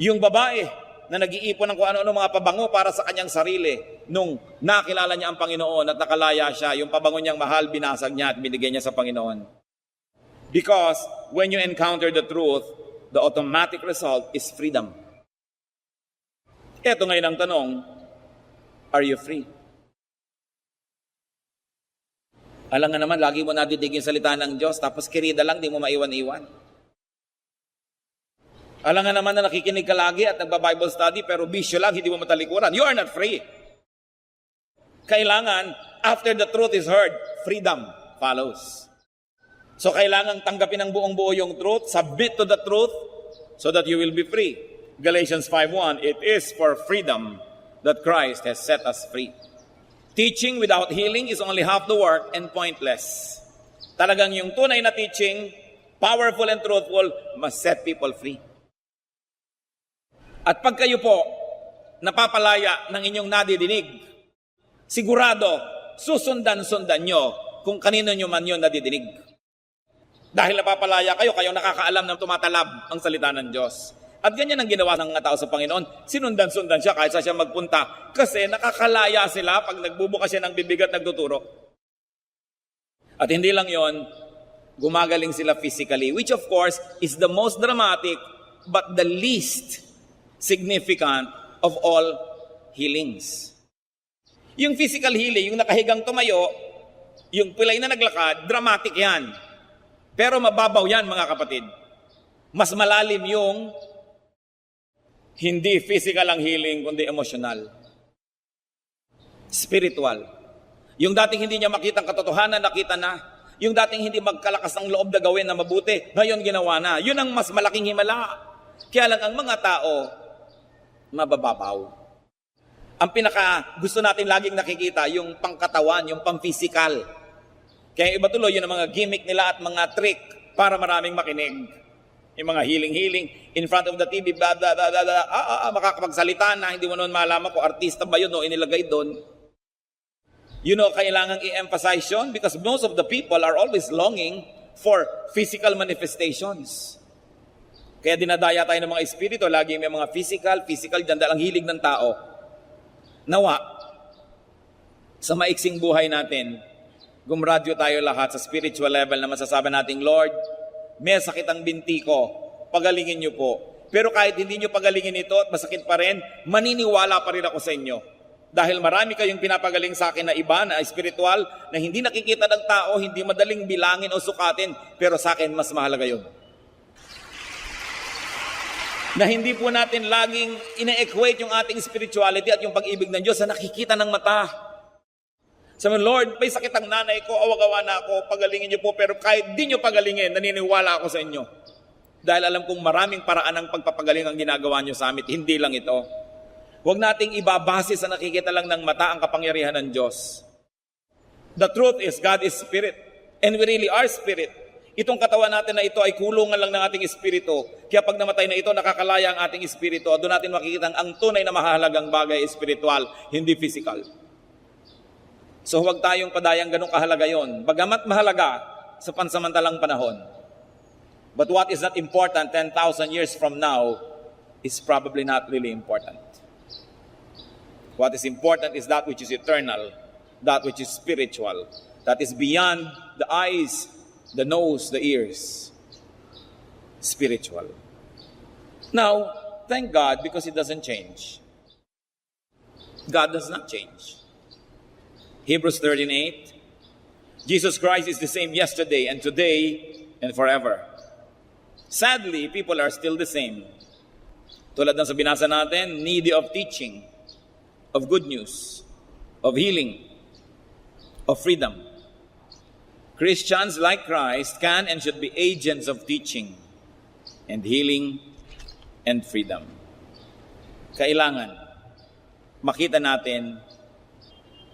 [SPEAKER 1] Yung babae, na nag-iipon ng kung ano-ano mga pabango para sa kanyang sarili. Nung nakilala niya ang Panginoon at nakalaya siya, yung pabango niyang mahal, binasag niya at binigay niya sa Panginoon. Because when you encounter the truth, the automatic result is freedom. Ito ngayon ang tanong, are you free? Alam nga naman, lagi mo nadidig yung salita ng Diyos, tapos kirida lang, di mo maiwan-iwan. Alangan naman na nakikinig ka lagi at nagba-Bible study pero bisyo lang, hindi mo matalikuran. You are not free. Kailangan, after the truth is heard, freedom follows. So kailangan tanggapin ng buong buo yung truth, submit to the truth, so that you will be free. Galatians 5:1, it is for freedom that Christ has set us free. Teaching without healing is only half the work and pointless. Talagang yung tunay na teaching, powerful and truthful, must set people free. At pag kayo po napapalaya ng inyong nadidinig, sigurado, susundan-sundan nyo kung kanino nyo man yun nadidinig. Dahil napapalaya kayo, kayong nakakaalam na tumatalab ang salita ng Diyos. At ganyan ang ginawa ng mga tao sa Panginoon. Sinundan-sundan siya kahit sa siya magpunta. Kasi nakakalaya sila pag nagbubukas siya ng bibig at nagtuturo. At hindi lang yon, gumagaling sila physically, which of course is the most dramatic but the least significant of all healings. Yung physical healing, yung nakahigang tumayo, yung pilay na naglakad, dramatic yan. Pero mababaw yan, mga kapatid. Mas malalim yung hindi physical ang healing, kundi emotional. Spiritual. Yung dating hindi niya makita ang katotohanan, nakita na. Yung dating hindi magkalakas ng loob na gawin na mabuti, ngayon ginawa na. Yun ang mas malaking himala. Kaya lang ang mga tao, mabababaw. Ang pinaka gusto natin laging nakikita, yung pangkatawan, yung pang-physical. Kaya iba tuloy, yun ang mga gimmick nila at mga trick para maraming makinig. Yung mga healing, in front of the TV, blah, blah, blah, blah, blah, makakapagsalita na, hindi mo naman malaman kung artista ba yun o inilagay doon. You know, kailangang i-emphasize yun because most of the people are always longing for physical manifestations. Kaya dinadaya tayo ng mga espiritu, lagi may mga physical, dyan dahil ang hilig ng tao. Nawa, sa maiksing buhay natin, gumradyo tayo lahat sa spiritual level na masasabi natin, Lord, may sakit ang binti ko, pagalingin niyo po. Pero kahit hindi niyo pagalingin ito at masakit pa rin, maniniwala pa rin ako sa inyo. Dahil marami kayong pinapagaling sa akin na iba, na espiritual, na hindi nakikita ng tao, hindi madaling bilangin o sukatin, pero sa akin mas mahalaga yun. Na hindi po natin laging ina-equate yung ating spirituality at yung pag-ibig ng Diyos sa nakikita ng mata. Sabi, Lord, may sakit ang nanay ko, awag-awa na ako, pagalingin niyo po, pero kahit di niyo pagalingin, naniniwala ako sa inyo. Dahil alam kong maraming paraan ng pagpapagaling ang ginagawa niyo sa amin, hindi lang ito. Huwag nating ibabase sa nakikita lang ng mata ang kapangyarihan ng Diyos. The truth is, God is spirit, and we really are spirit. Itong katawan natin na ito ay kulungan lang ng ating espiritu. Kaya pag namatay na ito, nakakalaya ang ating espiritu. Doon natin makikita ang tunay na mahalagang bagay espiritual, hindi physical. So huwag tayong padayang ganong kahalaga yon. Bagamat mahalaga sa pansamantalang panahon. But what is not important 10,000 years from now is probably not really important. What is important is that which is eternal, that which is spiritual, that is beyond the eyes, the nose, the ears. Spiritual. Now, thank God because it doesn't change. God does not change. Hebrews 13:8, Jesus Christ is the same yesterday and today and forever. Sadly, people are still the same. Tulad ng sa binasa natin, needy of teaching, of good news, of healing, of freedom. Christians like Christ can and should be agents of teaching and healing and freedom. Kailangan makita natin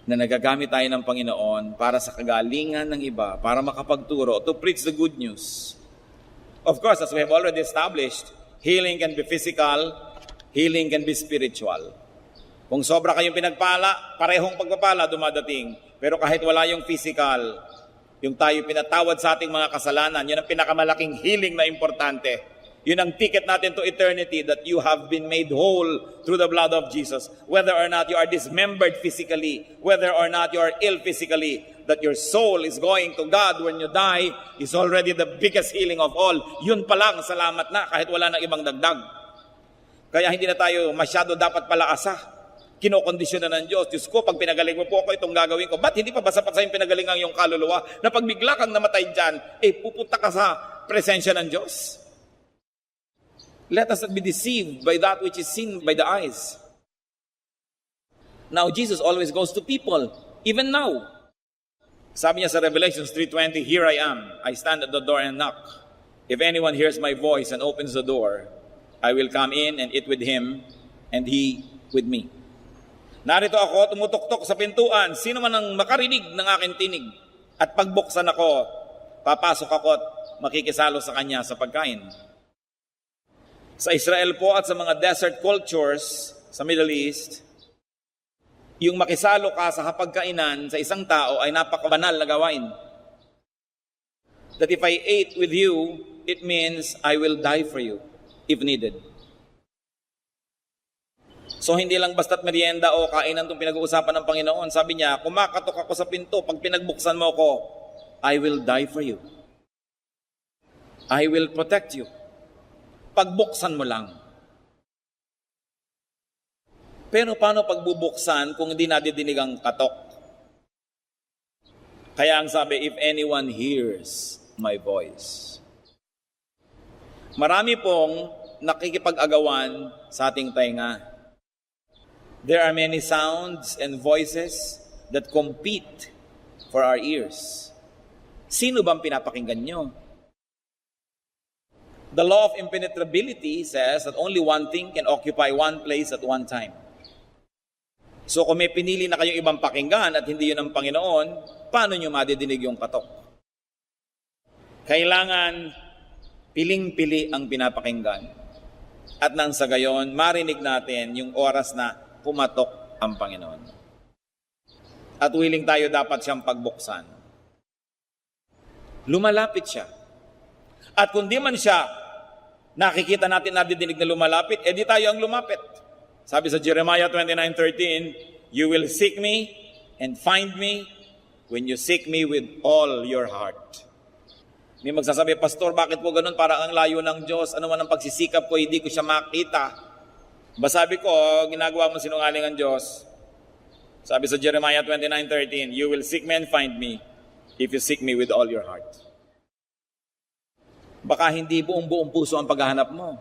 [SPEAKER 1] na nagagamit tayo ng Panginoon para sa kagalingan ng iba, para makapagturo, to preach the good news. Of course, as we have already established, healing can be physical, healing can be spiritual. Kung sobra kayong pinagpala, parehong pagpapala dumadating. Pero kahit wala yung physical, yung tayo pinatawad sa ating mga kasalanan, yun ang pinakamalaking healing na importante. Yun ang ticket natin to eternity, that you have been made whole through the blood of Jesus. Whether or not you are dismembered physically, whether or not you are ill physically, that your soul is going to God when you die is already the biggest healing of all. Yun pa lang, salamat na, kahit wala nang ibang dagdag. Kaya hindi na tayo masyado dapat palaasa. Kinokondisyon na ng Diyos. Diyos ko, pag pinagaling mo po ako, itong gagawin ko. Ba't hindi pa ba sapat sa yung pinagaling ang iyong kaluluwa? Na pag bigla kang namatay dyan, pupunta ka sa presensya ng Diyos? Let us not be deceived by that which is seen by the eyes. Now, Jesus always goes to people, even now. Sabi niya sa Revelations 3:20, "Here I am, I stand at the door and knock. If anyone hears my voice and opens the door, I will come in and eat with him, and he with me." Narito ako, tumutok-tok sa pintuan. Sino man ang makarinig ng aking tinig at pagbuksan ako, papasok ako at makikisalo sa kanya sa pagkain. Sa Israel po at sa mga desert cultures sa Middle East, yung makisalo ka sa hapagkainan sa isang tao ay napakabanal na gawain. That if I ate with you, it means I will die for you if needed. So hindi lang basta't merienda o kainan itong pinag-uusapan ng Panginoon. Sabi niya, kumakatok ako sa pinto, pag pinagbuksan mo ko, I will die for you. I will protect you. Pagbuksan mo lang. Pero paano pagbubuksan kung hindi nadidinig ang katok? Kaya ang sabi, if anyone hears my voice. Marami pong nakikipag-agawan sa ating tainga. There are many sounds and voices that compete for our ears. Sino bang pinapakinggan nyo? The law of impenetrability says that only one thing can occupy one place at one time. So kung may pinili na kayong ibang pakinggan at hindi yun ang Panginoon, paano nyo madidinig yung katok? Kailangan piling-pili ang pinapakinggan. At nang sa gayon, marinig natin yung oras na pumatok ang Panginoon. At willing tayo dapat siyang pagbuksan. Lumalapit siya. At kung di man siya nakikita natin nadidinig na lumalapit, edi tayo ang lumapit. Sabi sa Jeremiah 29:13, "You will seek me and find me when you seek me with all your heart." May magsasabi, "Pastor, bakit po ganun? Parang ang layo ng Diyos. Ano man ang pagsisikap ko, hindi ko siya makita." Basabi ko, ginagawa mo sinungaling ang Diyos. Sabi sa Jeremiah 29:13, "You will seek me and find me if you seek me with all your heart." Baka hindi buong puso ang paghahanap mo.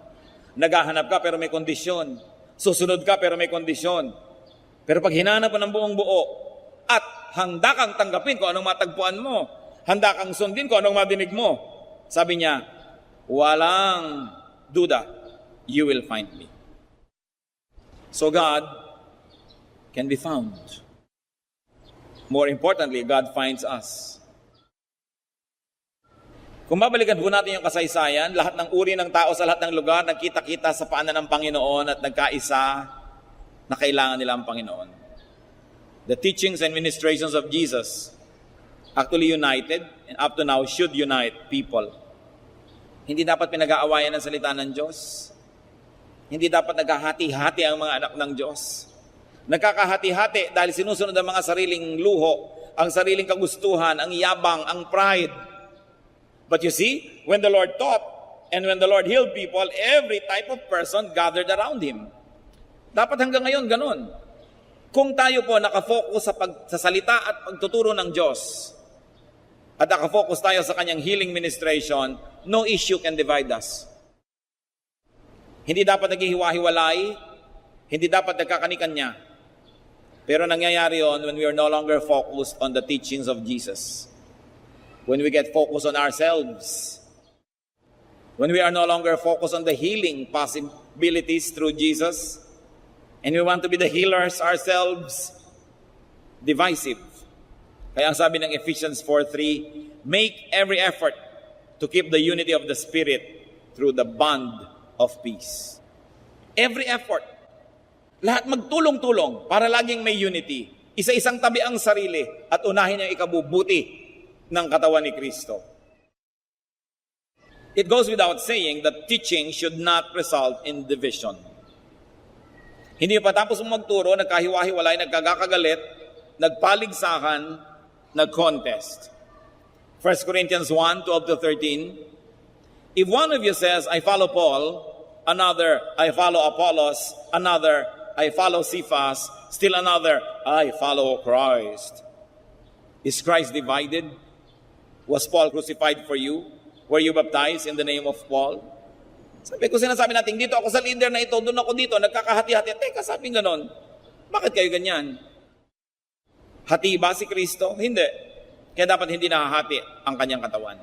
[SPEAKER 1] Naghahanap ka pero may kondisyon. Susunod ka pero may kondisyon. Pero pag hinanap mo ng buong buo at handa kang tanggapin kung anong matagpuan mo, handa kang sundin kung anong madinig mo, sabi niya, walang duda, you will find me. So God can be found. More importantly, God finds us. Kung babalikan po natin yung kasaysayan, lahat ng uri ng tao sa lahat ng lugar, nagkita-kita sa paanan ng Panginoon at nagkaisa na kailangan nila ang Panginoon. The teachings and ministrations of Jesus actually united and up to now should unite people. Hindi dapat pinag-aawayan ang salita ng Diyos. Hindi dapat naghahati-hati ang mga anak ng Diyos. Nagkakahati-hati dahil sinusunod ang mga sariling luho, ang sariling kagustuhan, ang yabang, ang pride. But you see, when the Lord taught and when the Lord healed people, every type of person gathered around Him. Dapat hanggang ngayon ganun. Kung tayo po nakafocus sa salita at pagtuturo ng Diyos, at nakafocus tayo sa Kanyang healing ministration, no issue can divide us. Hindi dapat naghihiwa-hiwalay, hindi dapat nagkakanikanya. Pero nangyayari yon when we are no longer focused on the teachings of Jesus. When we get focused on ourselves, when we are no longer focused on the healing possibilities through Jesus, and we want to be the healers ourselves, divisive. Kaya ang sabi ng Ephesians 4:3, make every effort to keep the unity of the Spirit through the bond of peace. Every effort. Lahat magtulong-tulong para laging may unity. Isa-isang tabi ang sarili at unahin ang ikabubuti ng katawan ni Kristo. It goes without saying that teaching should not result in division. Hindi pa tapos magturo, nagkahiwa-hiwalay, nagkagakagalit, nagpaligsakan, nag-contest. 1 Corinthians 1:12-13, if one of you says, I follow Paul, another, I follow Apollos, another, I follow Cephas, still another, I follow Christ. Is Christ divided? Was Paul crucified for you? Were you baptized in the name of Paul? Sabi ko, sinasabi natin, dito ako sa leader na ito, doon ako dito, nagkakahati-hati. Teka, sabi ganon. Bakit kayo ganyan? Hati ba si Kristo? Hindi. Kaya dapat hindi nahahati ang kanyang katawan.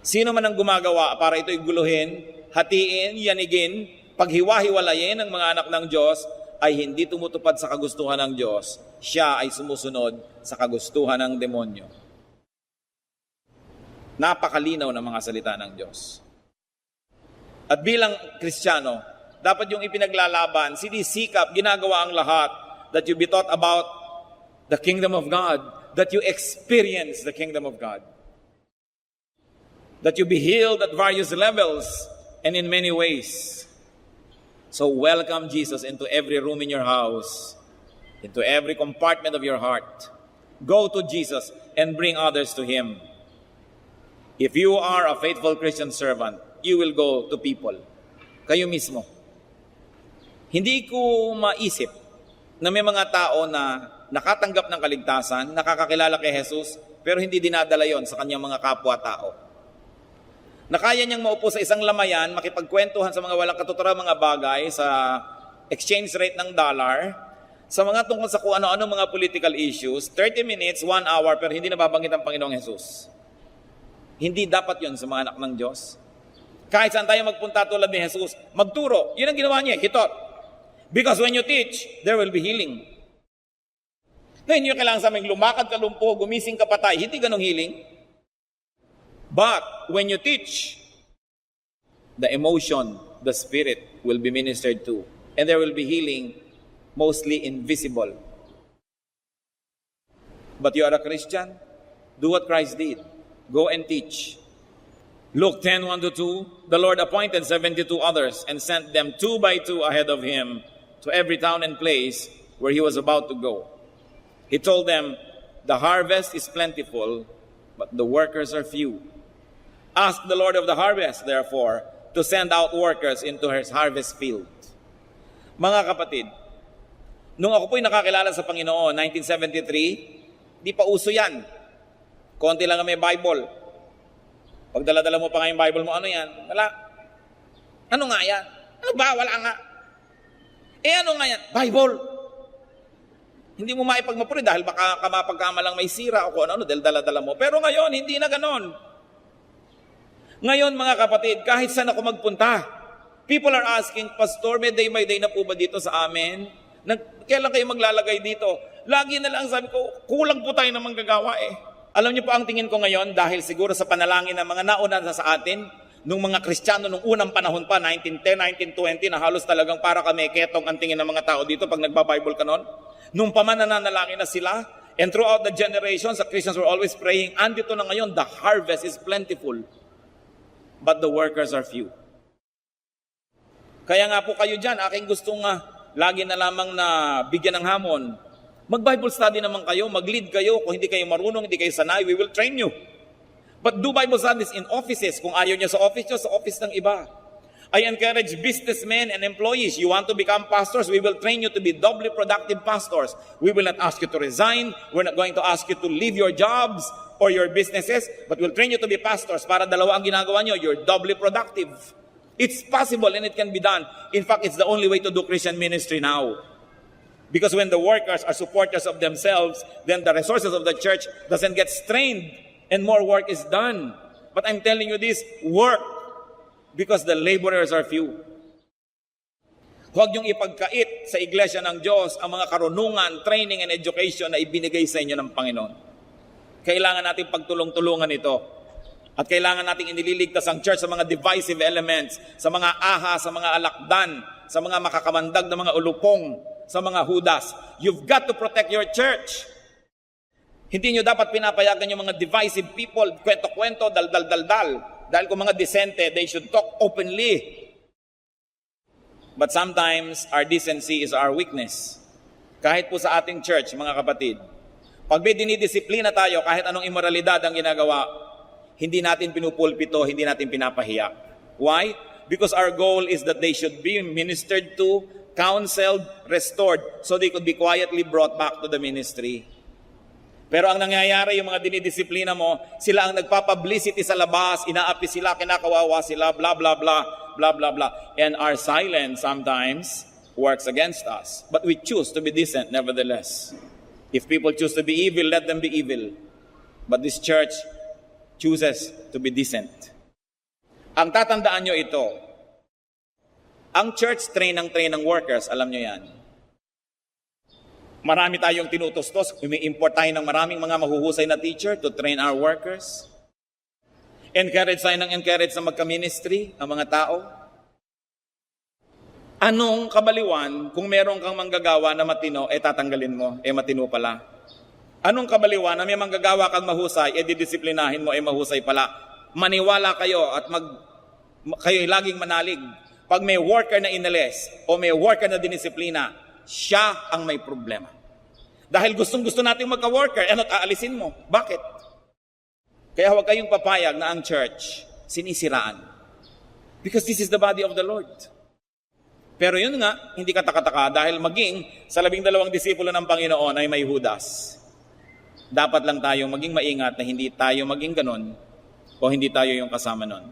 [SPEAKER 1] Sino man ang gumagawa para ito'y guluhin, hatiin, yanigin, paghiwa-hiwalayin ng mga anak ng Diyos, ay hindi tumutupad sa kagustuhan ng Diyos. Siya ay sumusunod sa kagustuhan ng demonyo. Napakalinaw ng mga salita ng Diyos. At bilang Kristiyano, dapat yung ipinaglalaban, sinisikap, ginagawa ang lahat, that you be taught about the kingdom of God, that you experience the kingdom of God, that you be healed at various levels and in many ways. So welcome Jesus into every room in your house, into every compartment of your heart. Go to Jesus and bring others to Him. If you are a faithful Christian servant, you will go to people. Kayo mismo. Hindi ko maisip na may mga tao na nakatanggap ng kaligtasan, nakakakilala kay Jesus, pero hindi dinadala yon sa kanyang mga kapwa-tao. Na kaya niyang maupo sa isang lamayan, makipagkwentuhan sa mga walang katuturan mga bagay, sa exchange rate ng dollar, sa mga tungkol sa kung ano-ano mga political issues, 30 minutes, 1 hour, pero hindi nababanggit ang Panginoong Jesus. Hindi dapat yon sa mga anak ng Diyos. Kahit saan tayo magpunta tulad ni Jesus, magturo. Yun ang ginawa niya, he taught. Because when you teach, there will be healing. Ngayon yung kailangan sa aming lumakad ka lumpo, gumising ka patay, hindi ganong healing. But when you teach, the emotion, the spirit will be ministered to. And there will be healing, mostly invisible. But you are a Christian, do what Christ did. Go and teach. Luke 10:1-2, the Lord appointed 72 others and sent them 2 by 2 ahead of him to every town and place where he was about to go. He told them, the harvest is plentiful, but the workers are few. Ask the Lord of the harvest, therefore, to send out workers into his harvest field. Mga kapatid, nung ako po'y nakakilala sa Panginoon, 1973, di pa uso yan. Konti lang ang may Bible. Pag dala-dala mo pa nga yung Bible mo, ano yan? Wala. Ano nga yan? Ano ba? Wala nga. Ano nga yan? Bible. Hindi mo maipagmapuri dahil baka kamapagkamalang may sira o kung ano dahil dala-dala mo. Pero ngayon, hindi na ganon. Ngayon, mga kapatid, kahit saan ako magpunta, people are asking, Pastor, may day by day na po ba dito sa amin? Kailan kayo maglalagay dito? Lagi na lang sabi ko, kulang po tayo na manggagawa eh. Alam niyo po ang tingin ko ngayon, dahil siguro sa panalangin ng mga nauna sa atin, nung mga Kristiyano, nung unang panahon pa, 1910, 1920, na halos talagang para kami ketong ang tingin ng mga tao dito pag nagba-Bible ka nun. Nung pamananalangin na sila, and throughout the generations, the Christians were always praying, andito na ngayon, the harvest is plentiful, but the workers are few. Kaya nga po kayo dyan, aking gustong lagi na lamang na bigyan ng hamon. Mag-Bible study naman kayo, mag-lead kayo. Kung hindi kayo marunong, hindi kayo sanay, we will train you. But do Bible studies in offices. Kung ayaw niyo sa office niyo, sa office ng iba. I encourage businessmen and employees. You want to become pastors, we will train you to be doubly productive pastors. We will not ask you to resign. We're not going to ask you to leave your jobs or your businesses, but we'll train you to be pastors para dalawa ang ginagawa niyo. You're doubly productive. It's possible and it can be done. In fact, it's the only way to do Christian ministry now. Because when the workers are supporters of themselves, then the resources of the church doesn't get strained and more work is done. But I'm telling you this, work because the laborers are few. Huwag niyong ipagkait sa iglesia ng Diyos ang mga karunungan, training, and education na ibinigay sa inyo ng Panginoon. Kailangan natin pagtulong-tulungan ito. At kailangan natin iniligtas ang church sa mga divisive elements, sa mga aha, sa mga alakdan, sa mga makakamandag na mga ulupong, sa mga hudas. You've got to protect your church. Hindi nyo dapat pinapayagan yung mga divisive people, kwento-kwento, dal-dal-dal-dal. Dahil kung mga disente, they should talk openly. But sometimes, our decency is our weakness. Kahit po sa ating church, mga kapatid, pag may dinidisiplina tayo, kahit anong immoralidad ang ginagawa, hindi natin pinupulpito, hindi natin pinapahiya. Why? Because our goal is that they should be ministered to, counseled, restored, so they could be quietly brought back to the ministry. Pero ang nangyayari, yung mga dinidisiplina mo, sila ang nagpapublicity sa labas, inaapi sila, kinakawawa sila, blah, blah, blah. blah, blah, blah. And our silence sometimes works against us. But we choose to be decent nevertheless. If people choose to be evil, let them be evil. But this church chooses to be decent. Ang tatandaan nyo ito, ang church train ng workers, alam nyo yan. Marami tayong tinutustos, umi-import tayo ng maraming mga mahuhusay na teacher to train our workers. Encourage tayo ng encourage na magka-ministry ang mga tao. Anong kabaliwan kung meron kang manggagawa na matino, tatanggalin mo, matino pala? Anong kabaliwan na may manggagawa kang mahusay, didisiplinahin mo, mahusay pala? Maniwala kayo at kayo laging manalig. Pag may worker na inalis o may worker na dinisiplina, siya ang may problema. Dahil gustong-gusto nating magka-worker, ano't aalisin mo? Bakit? Kaya huwag kayong papayag na ang church sinisiraan. Because this is the body of the Lord. Pero yun nga, hindi katakataka dahil maging sa 12 disipulo ng Panginoon ay may Judas. Dapat lang tayong maging maingat na hindi tayo maging ganon o hindi tayo yung kasama nun.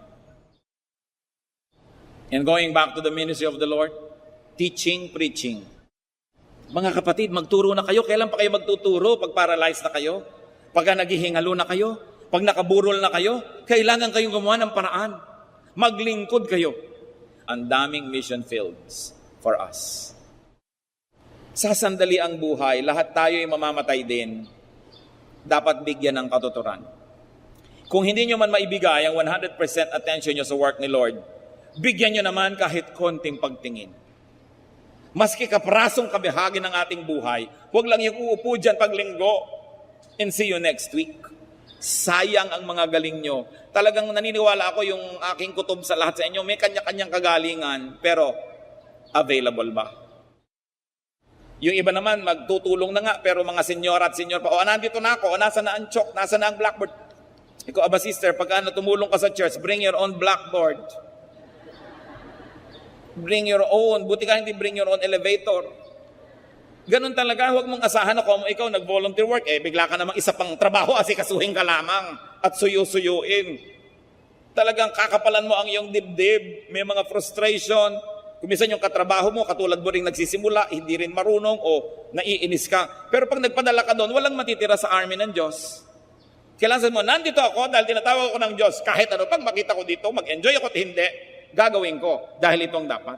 [SPEAKER 1] And going back to the ministry of the Lord, teaching, preaching. Mga kapatid, magturo na kayo. Kailan pa kayo magtuturo? Pag paralyzed na kayo? Pag naghihingalo na kayo? Pag nakaburol na kayo? Kailangan kayong gumawa ng paraan. Maglingkod kayo. Ang daming mission fields for us. Sa sandali ang buhay, lahat tayo ay mamamatay din. Dapat bigyan ng katuturan. Kung hindi nyo man maibigay ang 100% attention nyo sa work ni Lord, bigyan nyo naman kahit konting pagtingin. Maski kaprasong kabahagi ng ating buhay, huwag lang yung uupo dyan paglinggo and see you next week. Sayang ang mga galing nyo. Talagang naniniwala ako yung aking kutob sa lahat sa inyo, may kanya-kanyang kagalingan, pero available ba? Yung iba naman, magtutulong na nga, pero mga senyor at senyor pa, nandito na ako, nasa na ang chalk, nasa na ang blackboard. Ikaw, aba sister, pagka tumulong ka sa church, bring your own blackboard. Bring your own. Buti ka hindi bring your own elevator. Ganun talaga, huwag mong asahan na kung ikaw nag-volunteer work, bigla ka namang isa pang trabaho, asikasuhin ka lamang at suyo-suyuin. Talagang kakapalan mo ang iyong dibdib, may mga frustration. Kung minsan yung katrabaho mo, katulad mo rin nagsisimula, hindi rin marunong o naiinis ka. Pero pag nagpadala ka doon, walang matitira sa army ng Diyos. Kailangan mo, nandito ako dahil tinatawag ako ng Diyos. Kahit ano, pag makita ko dito, mag-enjoy ako at hindi, gagawin ko dahil itong dapat.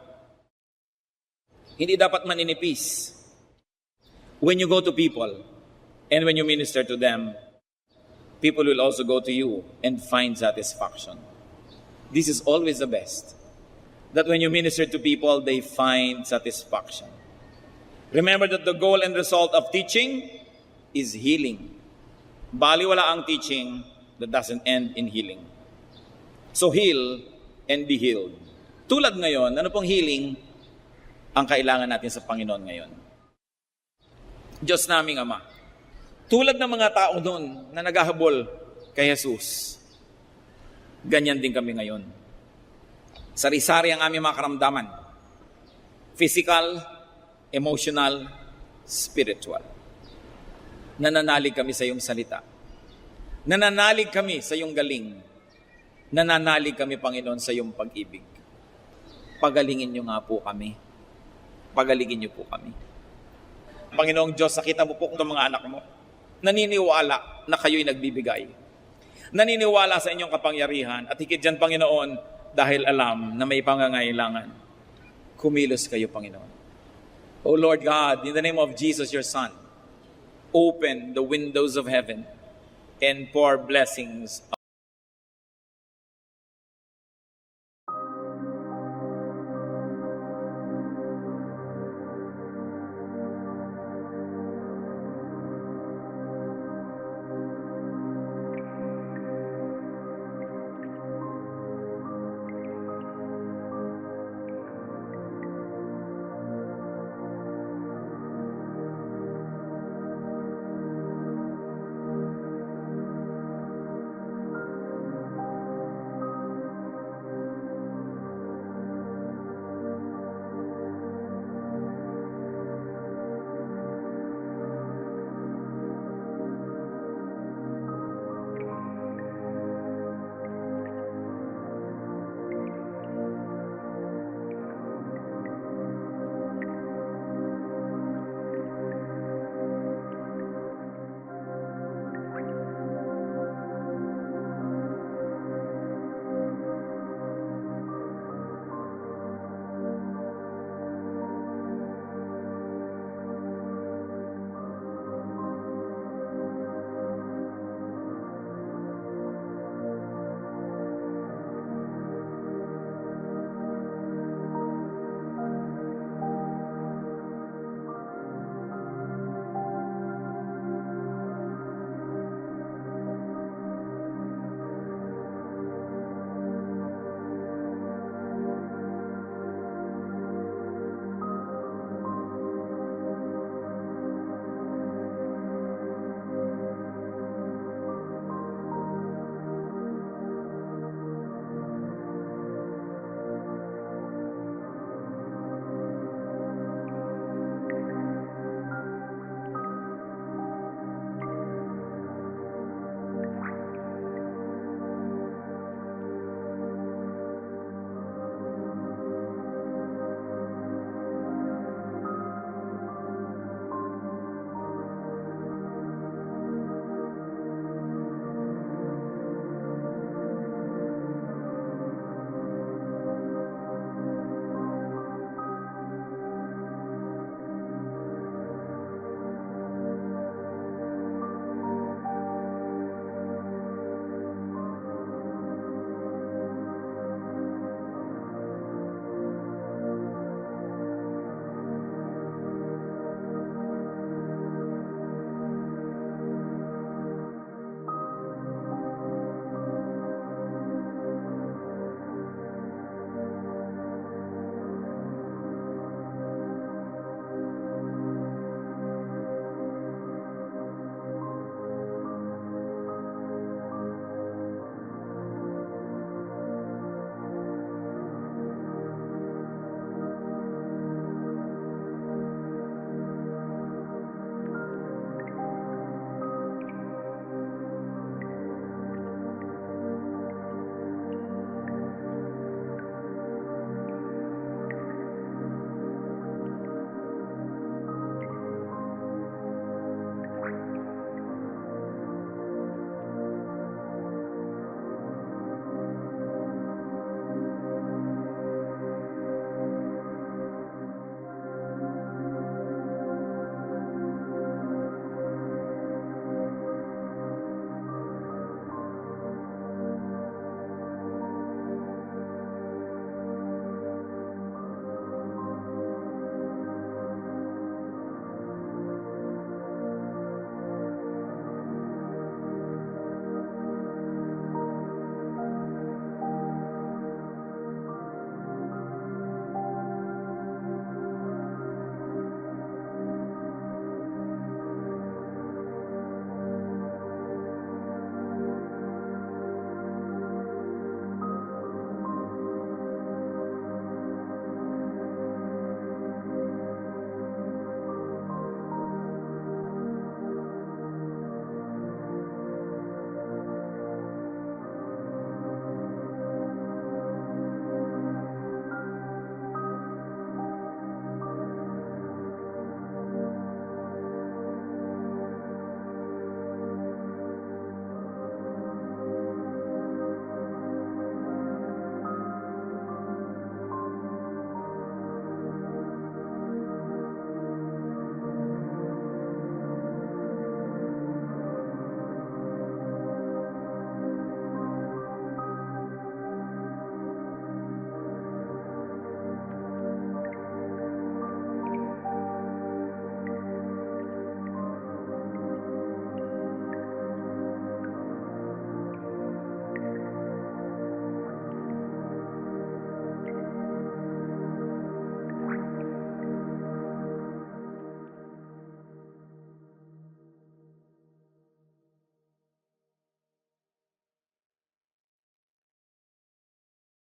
[SPEAKER 1] Hindi dapat maninipis. When you go to people and when you minister to them, people will also go to you and find satisfaction. This is always the best. That when you minister to people, they find satisfaction. Remember that the goal and result of teaching is healing. Baliwala ang teaching that doesn't end in healing. So heal and be healed. Tulad ngayon, ano pong healing ang kailangan natin sa Panginoon ngayon? Diyos naming Ama, tulad ng mga tao doon na naghahabol kay Jesus, ganyan din kami ngayon. Sari-sari ang aming mga karamdaman. Physical, emotional, spiritual. Nananalig kami sa iyong salita. Nananalig kami sa iyong galing. Nananalig kami, Panginoon, sa iyong pag-ibig. Pagalingin niyo nga po kami. Pagalingin niyo po kami. Panginoong Diyos, nakita mo po kung mga anak mo, naniniwala na kayo'y nagbibigay. Naniniwala sa inyong kapangyarihan. At higit dyan, Panginoon, dahil alam na may pangangailangan. Kumilos kayo, Panginoon. O Lord God, in the name of Jesus, your Son, open the windows of heaven and pour blessings